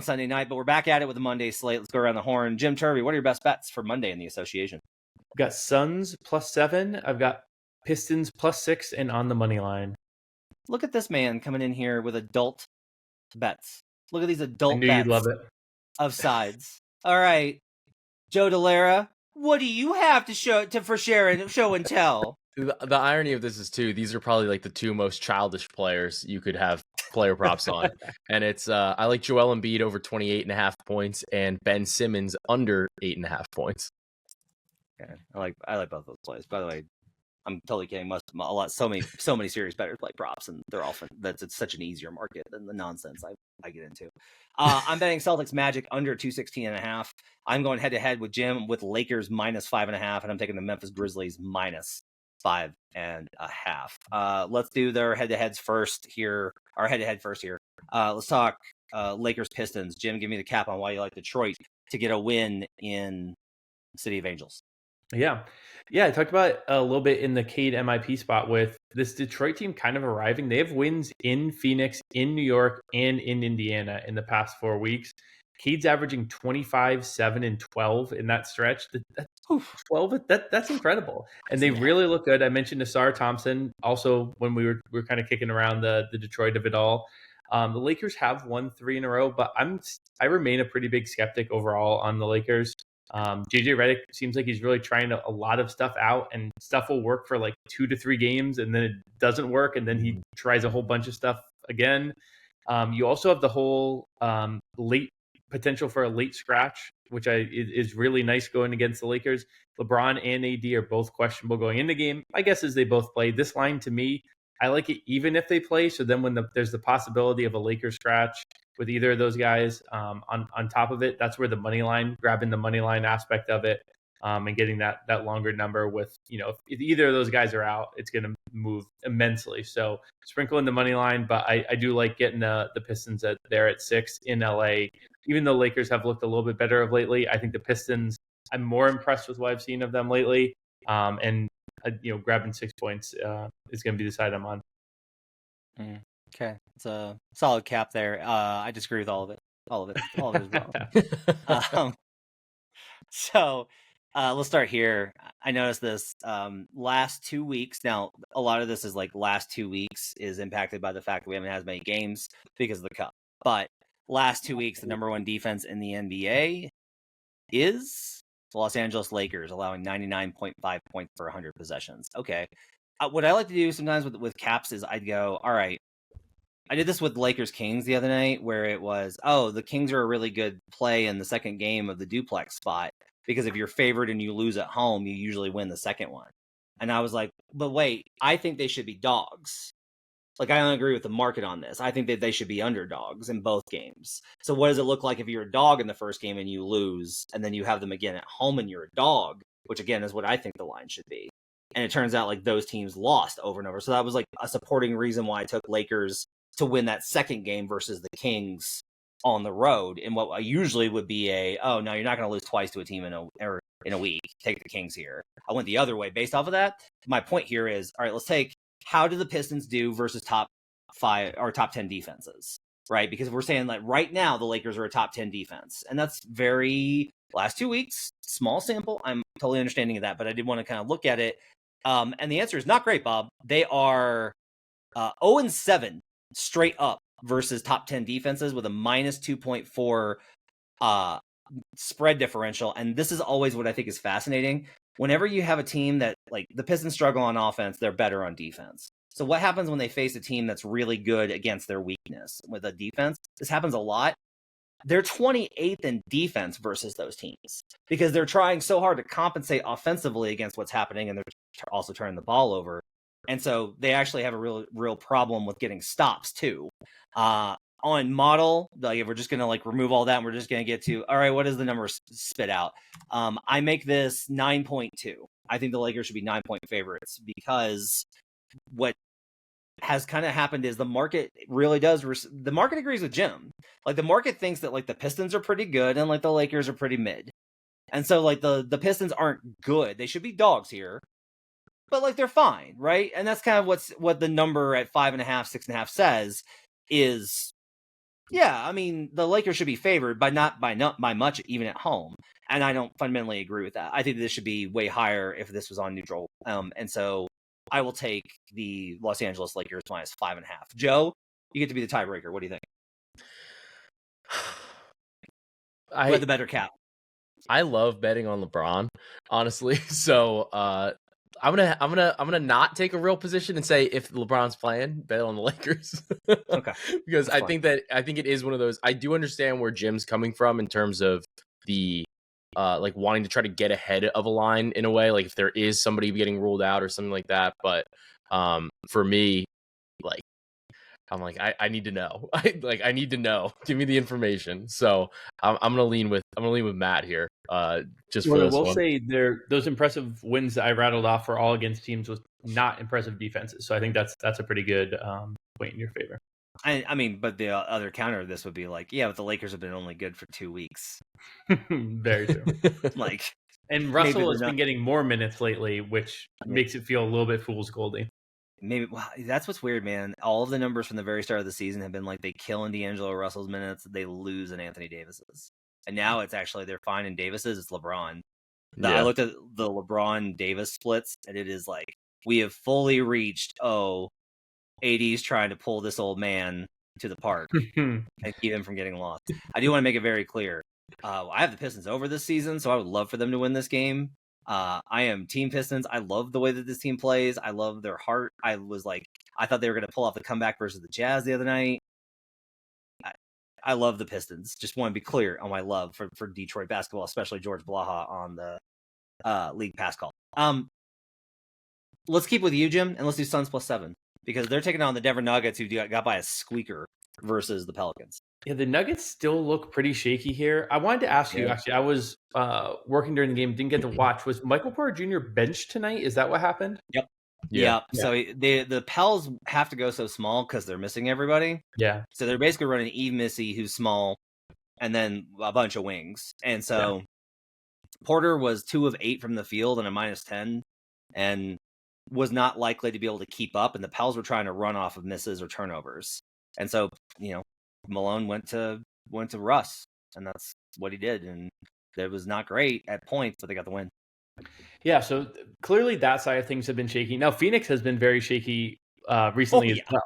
Sunday night. But we're back at it with the Monday slate. Let's go around the horn. Jim Turvey, what are your best bets for Monday in the association? I've got Suns +7. I've got Pistons +6 and on the money line. Look at this man coming in here with adult bets. Look at these adult I knew bets you'd love it. of sides. All right, Joe Dellera, what do you have to show and tell? The irony of this is too, these are probably like the two most childish players you could have player props on. And it's I like Joel Embiid over 28.5 points and Ben Simmons under 8.5 points. Yeah, I like both those plays. By the way, I'm totally kidding. So many serious bettors play props, and they're often it's such an easier market than the nonsense I get into. I'm betting Celtics Magic under 216.5. I'm going head to head with Jim with Lakers -5.5, and I'm taking the Memphis Grizzlies -5.5. Let's do their head to heads first here. Our head to head first here. Let's talk Lakers Pistons. Jim, give me the cap on why you like Detroit to get a win in City of Angels. Yeah. I talked about it a little bit in the Cade MIP spot with this Detroit team kind of arriving. They have wins in Phoenix, in New York, and in Indiana in the past 4 weeks. Cade's averaging 25, 7, and 12 in that stretch. That's incredible. And they really look good. I mentioned Asar Thompson also when we were kind of kicking around the Detroit of it all. The Lakers have won 3 in a row, but I remain a pretty big skeptic overall on the Lakers. JJ Redick seems like he's really trying a lot of stuff out, and stuff will work for like 2 to 3 games, and then it doesn't work, and then he tries a whole bunch of stuff again. You also have the whole late potential for a late scratch, which is really nice going against the Lakers. LeBron and AD are both questionable going into game. My guess is they both play. This line to me, I like it even if they play. So then when there's the possibility of a Lakers scratch with either of those guys on top of it, that's where the money line, grabbing the money line aspect of it and getting that longer number with, if either of those guys are out, it's going to move immensely. So sprinkle in the money line, but I do like getting the Pistons there at 6 in LA. Even though Lakers have looked a little bit better of lately, I think the Pistons, I'm more impressed with what I've seen of them lately. And grabbing 6 points is going to be the side I'm on. Okay, it's a solid cap there. I disagree with all of it. All of it is wrong. So let's start here. I noticed this last 2 weeks. Now, a lot of this is like last 2 weeks is impacted by the fact that we haven't had as many games because of the cup. But last 2 weeks, the number one defense in the NBA is the Los Angeles Lakers, allowing 99.5 points per 100 possessions. Okay. What I like to do sometimes with caps is I'd go, all right, I did this with Lakers Kings the other night where it was, the Kings are a really good play in the second game of the duplex spot because if you're favored and you lose at home, you usually win the second one. And I was like, but wait, I think they should be dogs. Like, I don't agree with the market on this. I think that they should be underdogs in both games. So what does it look like if you're a dog in the first game and you lose, and then you have them again at home and you're a dog, which again is what I think the line should be. And it turns out like those teams lost over and over. So that was like a supporting reason why I took Lakers to win that second game versus the Kings on the road in what usually would be no, you're not going to lose twice to a team in a week. Take the Kings here. I went the other way based off of that. My point here is, all right, let's take how do the Pistons do versus top 5 or top 10 defenses, right? Because we're saying like right now the Lakers are a top 10 defense, and that's very last 2 weeks, small sample. I'm totally understanding of that, but I did want to kind of look at it. And the answer is not great, Bob. They are 0-7 straight up versus top 10 defenses with a -2.4 spread differential. And this is always what I think is fascinating. Whenever you have a team that, like, the Pistons struggle on offense, they're better on defense. So what happens when they face a team that's really good against their weakness with a defense? This happens a lot. They're 28th in defense versus those teams because they're trying so hard to compensate offensively against what's happening, and they're also turning the ball over. And so they actually have a real problem with getting stops too. On model, like if we're just going to like remove all that and we're just going to get to, all right, what does the number spit out? I make this 9.2. I think the Lakers should be 9-point favorites because what has kind of happened is the market really does. The market agrees with Jim. Like the market thinks that like the Pistons are pretty good and like the Lakers are pretty mid. And so like the Pistons aren't good. They should be dogs here. But like they're fine, right? And that's kind of what the number at 5.5, 6.5 says is Yeah, I mean, the Lakers should be favored, but not by much, even at home. And I don't fundamentally agree with that. I think this should be way higher if this was on neutral. And so I will take the Los Angeles Lakers minus 5.5. Joe, you get to be the tiebreaker. What do you think? Who had the better cap? I love betting on LeBron, honestly. So I'm gonna not take a real position and say if LeBron's playing, bet on the Lakers. Okay. Because I think it is one of those. I do understand where Jim's coming from in terms of the like wanting to try to get ahead of a line in a way, like if there is somebody getting ruled out or something like that. But for me, like I'm like I need to know. I need to know. Give me the information. So I'm gonna lean with Matt here. Just for this we'll one. say those impressive wins that I rattled off were all against teams with not impressive defenses. So I think that's a pretty good point in your favor. I mean, but the other counter of this would be like, yeah, but the Lakers have been only good for 2 weeks. Very true. Like, and Russell has been getting more minutes lately, which makes it feel a little bit fool's goldy. Maybe that's what's weird, man. All of the numbers from the very start of the season have been like they kill in D'Angelo Russell's minutes, they lose in Anthony Davis's, and now it's actually they're fine in Davis's. It's LeBron. I looked at the LeBron Davis splits, and it is like we have fully reached. AD's trying to pull this old man to the park and keep him from getting lost. I do want to make it very clear. I have the Pistons over this season, so I would love for them to win this game. I am Team Pistons. I love the way that this team plays. I love their heart. I thought they were going to pull off the comeback versus the Jazz the other night. I love the Pistons. Just want to be clear on my love for Detroit basketball, especially George Blaha on the League Pass call. Let's keep with you, Jim, and let's do Suns +7 because they're taking on the Denver Nuggets, who got by a squeaker versus the Pelicans. Yeah, the Nuggets still look pretty shaky here. I wanted to ask you, actually, I was working during the game, didn't get to watch. Was Michael Porter Jr. benched tonight? Is that what happened? Yep. Yeah. So the Pels have to go so small because they're missing everybody. Yeah. So they're basically running Eve Missy, who's small, and then a bunch of wings. And so Porter was 2 of 8 from the field and a -10, and was not likely to be able to keep up. And the Pels were trying to run off of misses or turnovers. And so, Malone went to Russ, and that's what he did. And it was not great at points, but they got the win. Yeah, so clearly that side of things have been shaky. Now Phoenix has been very shaky recently as well.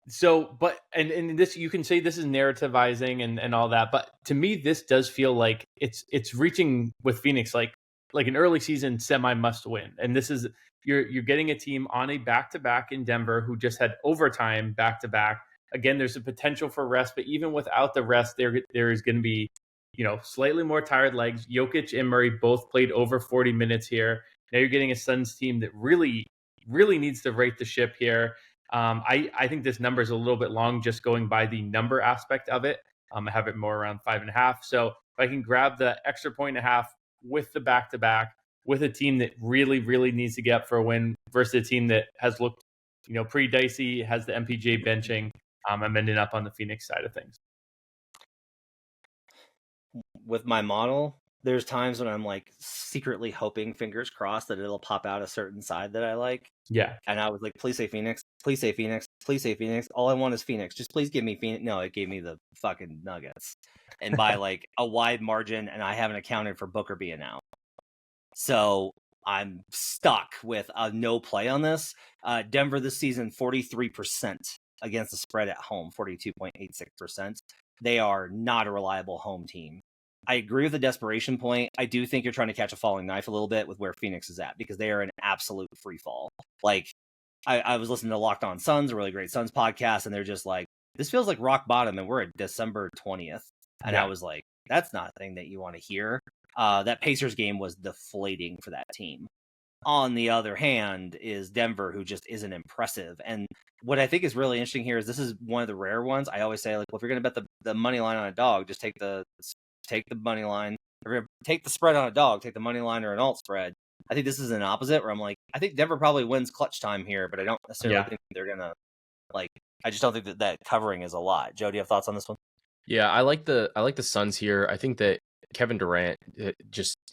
So, but and this, you can say this is narrativizing and all that, but to me this does feel like it's reaching with Phoenix like an early season semi must win. And this is you're getting a team on a back-to-back in Denver who just had overtime back-to-back. Again, there's a potential for rest, but even without the rest, there is going to be, slightly more tired legs. Jokic and Murray both played over 40 minutes here. Now you're getting a Suns team that really, really needs to right the ship here. I think this number is a little bit long just going by the number aspect of it. I have it more around 5.5. So if I can grab the extra 1.5 with the back-to-back, with a team that really, really needs to get up for a win versus a team that has looked, pretty dicey, has the MPJ benching, I'm ending up on the Phoenix side of things. With my model, there's times when I'm like secretly hoping, fingers crossed, that it'll pop out a certain side that I like. Yeah. And I was like, please say Phoenix. Please say Phoenix. Please say Phoenix. All I want is Phoenix. Just please give me Phoenix. No, it gave me the fucking Nuggets. And by like a wide margin, and I haven't accounted for Booker being out. So I'm stuck with a no play on this. Denver this season, 43% against the spread at home, 42.86%. They are not a reliable home team. I agree with the desperation point. I do think you're trying to catch a falling knife a little bit with where Phoenix is at because they are an absolute free fall. Like, I was listening to Locked On Suns, a really great Suns podcast, and they're just like, this feels like rock bottom, and we're at December 20th. And I was like, that's not a thing that you want to hear. That Pacers game was deflating for that team. On the other hand is Denver, who just isn't impressive. And what I think is really interesting here is this is one of the rare ones. I always say, like, well, if you're going to bet the money line on a dog, just take the money line. If you're going to take the spread on a dog, take the money line or an alt spread. I think this is an opposite where I'm like, I think Denver probably wins clutch time here, but I don't necessarily think they're going to, like, I just don't think that covering is a lot. Joe, do you have thoughts on this one? Yeah, I like the Suns here. I think that Kevin Durant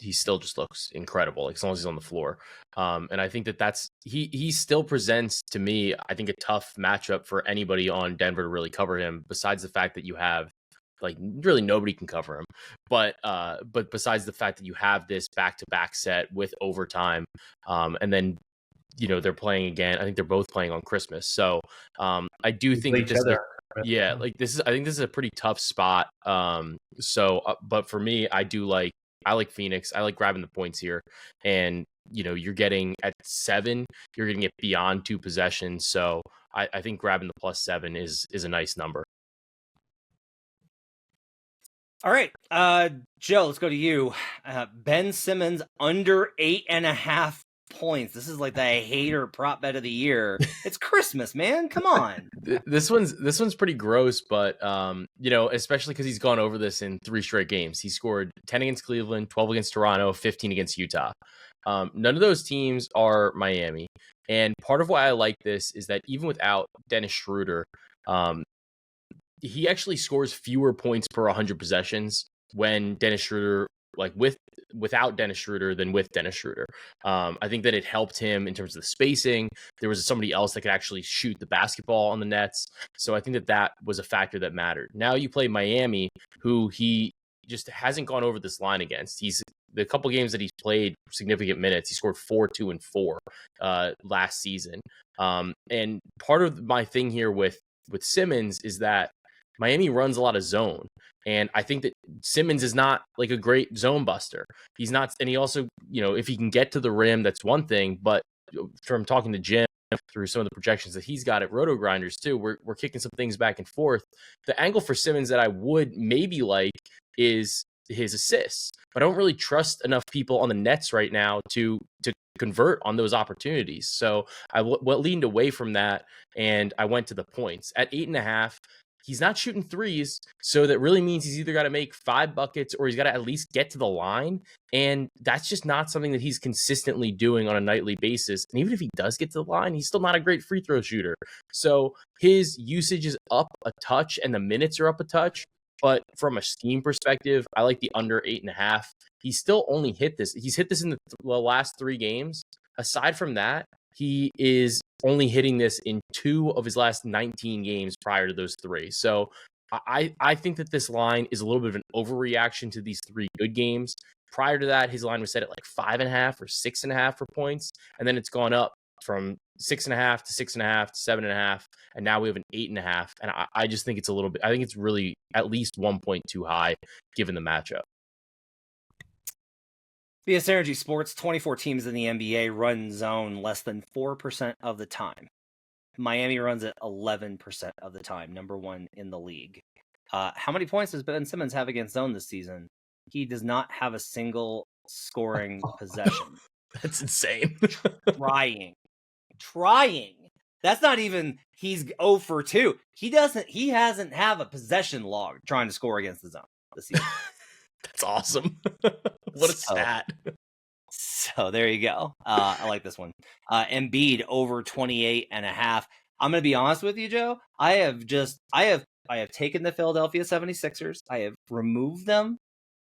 he still just looks incredible, like, as long as he's on the floor. And I think that's he still presents to me, I think, a tough matchup for anybody on Denver to really cover him, besides the fact that you have, like, really nobody can cover him. But besides the fact that you have this back-to-back set with overtime, and then, they're playing again. I think they're both playing on Christmas. So I do think that this, I think this is a pretty tough spot. But for me, I like Phoenix. I like grabbing the points here. And, you're getting at 7, you're getting it beyond 2 possessions. So I think grabbing the +7 is a nice number. All right, Joe, let's go to you. Ben Simmons under 8.5 points. This is like the hater prop bet of the year. It's Christmas, man. Come on. This one's pretty gross, but especially because he's gone over this in 3 straight games. He scored 10 against Cleveland, 12 against Toronto, 15 against Utah. None of those teams are Miami. And part of why I like this is that even without Dennis Schroeder, he actually scores fewer points per 100 possessions when Dennis Schroeder, like without Dennis Schroeder than with Dennis Schroeder. I think that it helped him in terms of the spacing. There was somebody else that could actually shoot the basketball on the nets. So I think that was a factor that mattered. Now you play Miami, who he just hasn't gone over this line against. The couple games that he's played significant minutes, he scored 4, 2, and 4 last season. And part of my thing here with Simmons is that Miami runs a lot of zone. And I think that Simmons is not like a great zone buster. He's not. And he also, if he can get to the rim, that's one thing. But from talking to Jim through some of the projections that he's got at Roto Grinders too, we're kicking some things back and forth. The angle for Simmons that I would maybe like is his assists. But I don't really trust enough people on the Nets right now to convert on those opportunities. So I leaned away from that, and I went to the points. At 8.5, he's not shooting threes, so that really means he's either got to make 5 buckets or he's got to at least get to the line, and that's just not something that he's consistently doing on a nightly basis. And even if he does get to the line, he's still not a great free throw shooter. So his usage is up a touch and the minutes are up a touch, but from a scheme perspective, I like the under 8.5. He's still only hit this. He's hit this in the last 3 games. Aside from that, he is only hitting this in 2 of his last 19 games prior to those 3. So I think that this line is a little bit of an overreaction to these 3 good games. Prior to that, his line was set at like 5.5 or 6.5 for points. And then it's gone up from 6.5 to 6.5 to 7.5. And now we have an 8.5. And I just think it's a little bit, I think it's really at least 1 point too high given the matchup. BS Energy Sports, 24 teams in the NBA run zone less than 4% of the time. Miami runs it 11% of the time, number 1 in the league. How many points does Ben Simmons have against zone this season? He does not have a single scoring possession. That's insane. Trying. That's not even, he's 0 for 2. He hasn't have a possession log trying to score against the zone this season. That's awesome. What a stat. So there you go. I like this one. Embiid over 28.5. I'm going to be honest with you, Joe. I have taken the Philadelphia 76ers. I have removed them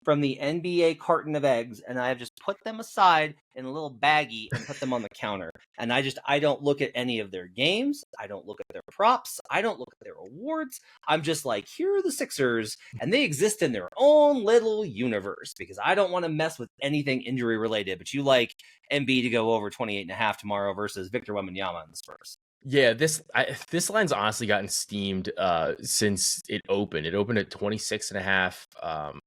from the NBA carton of eggs, and I have just put them aside in a little baggie and put them on the counter. And I don't look at any of their games. I don't look at their props. I don't look at their awards. I'm just like, here are the Sixers, and they exist in their own little universe because I don't want to mess with anything injury related. But you like Embiid to go over 28.5 tomorrow versus Victor Wembanyama in the Spurs. Yeah, this line's honestly gotten steamed since it opened. It opened at 26.5.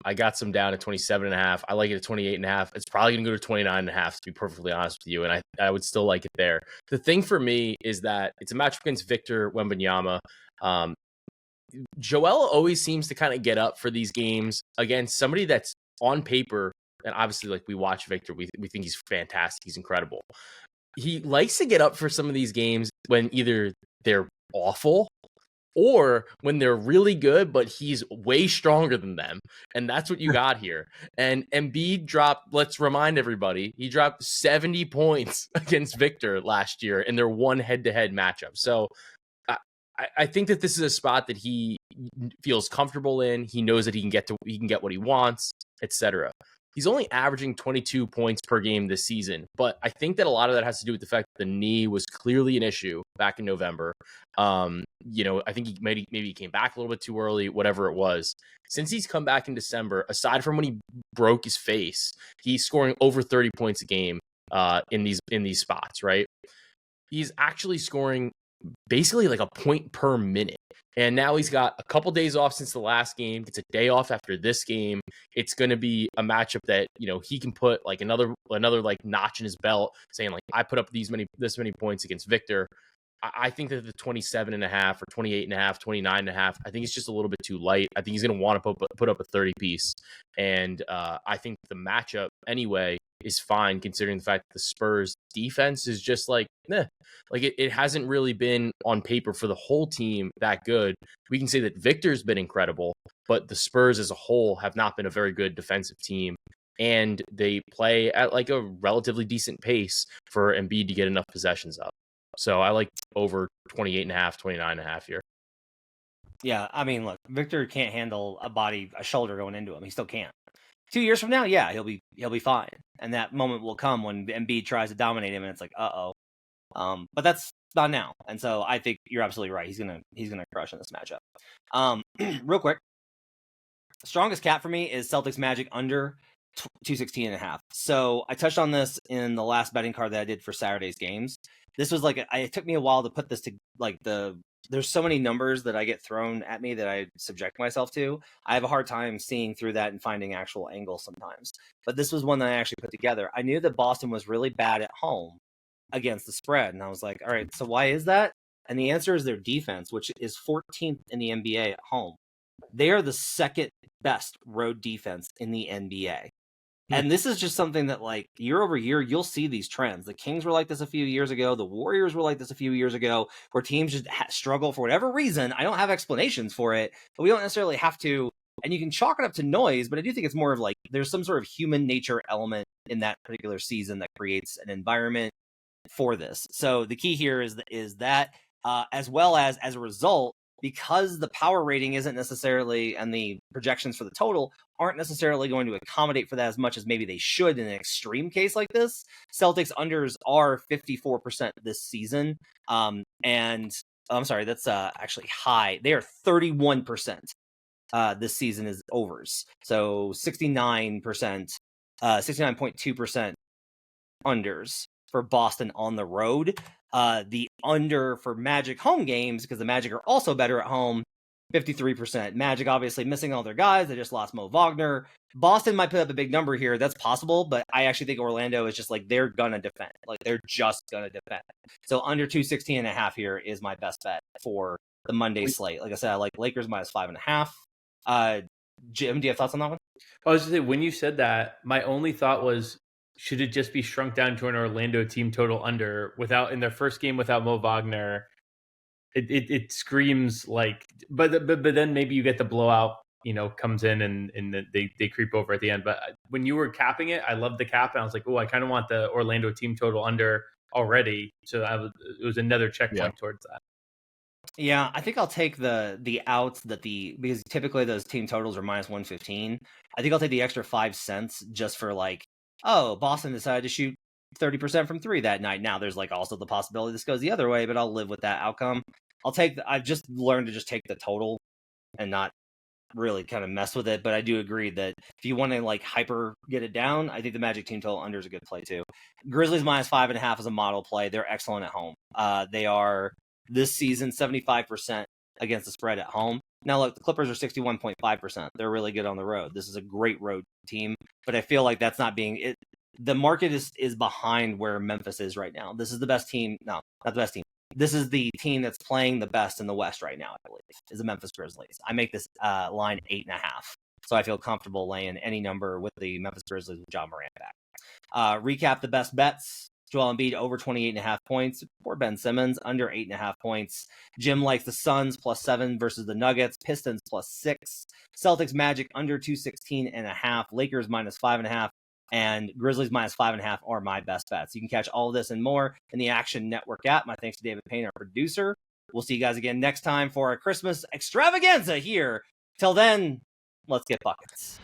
I got some down at 27.5. I like it at 28.5. It's probably going to go to 29.5, to be perfectly honest with you, and I would still like it there. The thing for me is that it's a matchup against Victor Wembanyama. Joel always seems to kind of get up for these games against somebody that's on paper, and obviously, like, we watch Victor, we think he's fantastic, he's incredible. He likes to get up for some of these games when either they're awful or when they're really good, but he's way stronger than them. And that's what you got here. And Embiid dropped, let's remind everybody, he dropped 70 points against Victor last year in their one head-to-head matchup. So I think that this is a spot that he feels comfortable in. He knows that he can get what he wants, etc. He's only averaging 22 points per game this season, but I think that a lot of that has to do with the fact that the knee was clearly an issue back in November. I think he maybe he came back a little bit too early, whatever it was. Since he's come back in December, aside from when he broke his face, he's scoring over 30 points a game in these spots, right? He's actually scoring basically like a point per minute. And now he's got a couple days off since the last game. Gets a day off after this game. It's going to be a matchup that, he can put like another like notch in his belt, saying like, I put up this many points against Victor. I think that the 27.5 or 28.5, 29.5, I think it's just a little bit too light. I think he's going to want to put up a 30 piece. And I think the matchup anyway is fine, considering the fact that the Spurs defense is just like, like it hasn't really been on paper for the whole team that good. We can say that Victor's been incredible, but the Spurs as a whole have not been a very good defensive team. And they play at like a relatively decent pace for Embiid to get enough possessions up. So I like over 28.5, 29.5 here. Yeah, I mean, look, Victor can't handle a shoulder going into him. He still can't. 2 years from now, yeah, he'll be fine. And that moment will come when Embiid tries to dominate him and it's like, uh-oh. But that's not now. And so I think you're absolutely right. He's gonna crush in this matchup. Real quick. Strongest cap for me is Celtics Magic under 216.5. So I touched on this in the last betting card that I did for Saturday's games. This was like, it took me a while to put this to like there's so many numbers that I get thrown at me that I subject myself to. I have a hard time seeing through that and finding actual angles sometimes. But this was one that I actually put together. I knew that Boston was really bad at home against the spread. And I was like, all right, so why is that? And the answer is their defense, which is 14th in the NBA at home. They are the second best road defense in the NBA. And this is just something that, like, year over year, you'll see these trends. The Kings were like this a few years ago. The Warriors were like this a few years ago, where teams just struggle for whatever reason. I don't have explanations for it, but we don't necessarily have to. And you can chalk it up to noise, but I do think it's more of like there's some sort of human nature element in that particular season that creates an environment for this. So the key here is that as well as a result, because the power rating isn't necessarily, and the projections for the total aren't necessarily going to accommodate for that as much as maybe they should in an extreme case like this. Celtics unders are 54% this season. And I'm sorry, that's actually high. They are 31% this season is overs. So 69%, 69.2% unders for Boston on the road. The under for Magic home games, because the Magic are also better at home, 53%. Magic obviously missing all their guys. They just lost Mo Wagner. Boston might put up a big number here. That's possible, but I actually think Orlando is just like, they're gonna defend. Like, they're just gonna defend. So under 216.5 here is my best bet for the Monday slate. Like I said, I like Lakers minus 5.5. Jim, do you have thoughts on that one? I was just saying, when you said that, my only thought was, should it just be shrunk down to an Orlando team total under in their first game without Mo Wagner? It screams like, but then maybe you get the blowout, comes in and they creep over at the end. But when you were capping it, I loved the cap, and I was like, oh, I kind of want the Orlando team total under already. So it was another checkpoint towards that. Yeah, I think I'll take the outs because typically those team totals are minus 115. I think I'll take the extra 5 cents just for like, oh, Boston decided to shoot 30% from three that night. Now there's like also the possibility this goes the other way, but I'll live with that outcome. I've just learned to just take the total and not really kind of mess with it. But I do agree that if you want to like hyper get it down, I think the Magic team total under is a good play too. Grizzlies minus 5.5 is a model play. They're excellent at home. They are this season 75% against the spread at home. Now, look, the Clippers are 61.5%. They're really good on the road. This is a great road team, but I feel like that's not being it. The market is behind where Memphis is right now. This is the best team. No, not the best team. This is the team that's playing the best in the West right now, I believe, is the Memphis Grizzlies. I make this line 8.5. So I feel comfortable laying any number with the Memphis Grizzlies with John Morant back. Recap the best bets. Joel Embiid over 28.5 points. Poor Ben Simmons under 8.5 points. Jim likes the Suns +7 versus the Nuggets. Pistons +6. Celtics Magic under 216.5. Lakers minus 5.5. And Grizzlies minus 5.5 are my best bets. You can catch all of this and more in the Action Network app. My thanks to David Payne, our producer. We'll see you guys again next time for our Christmas extravaganza here. Till then, let's get buckets.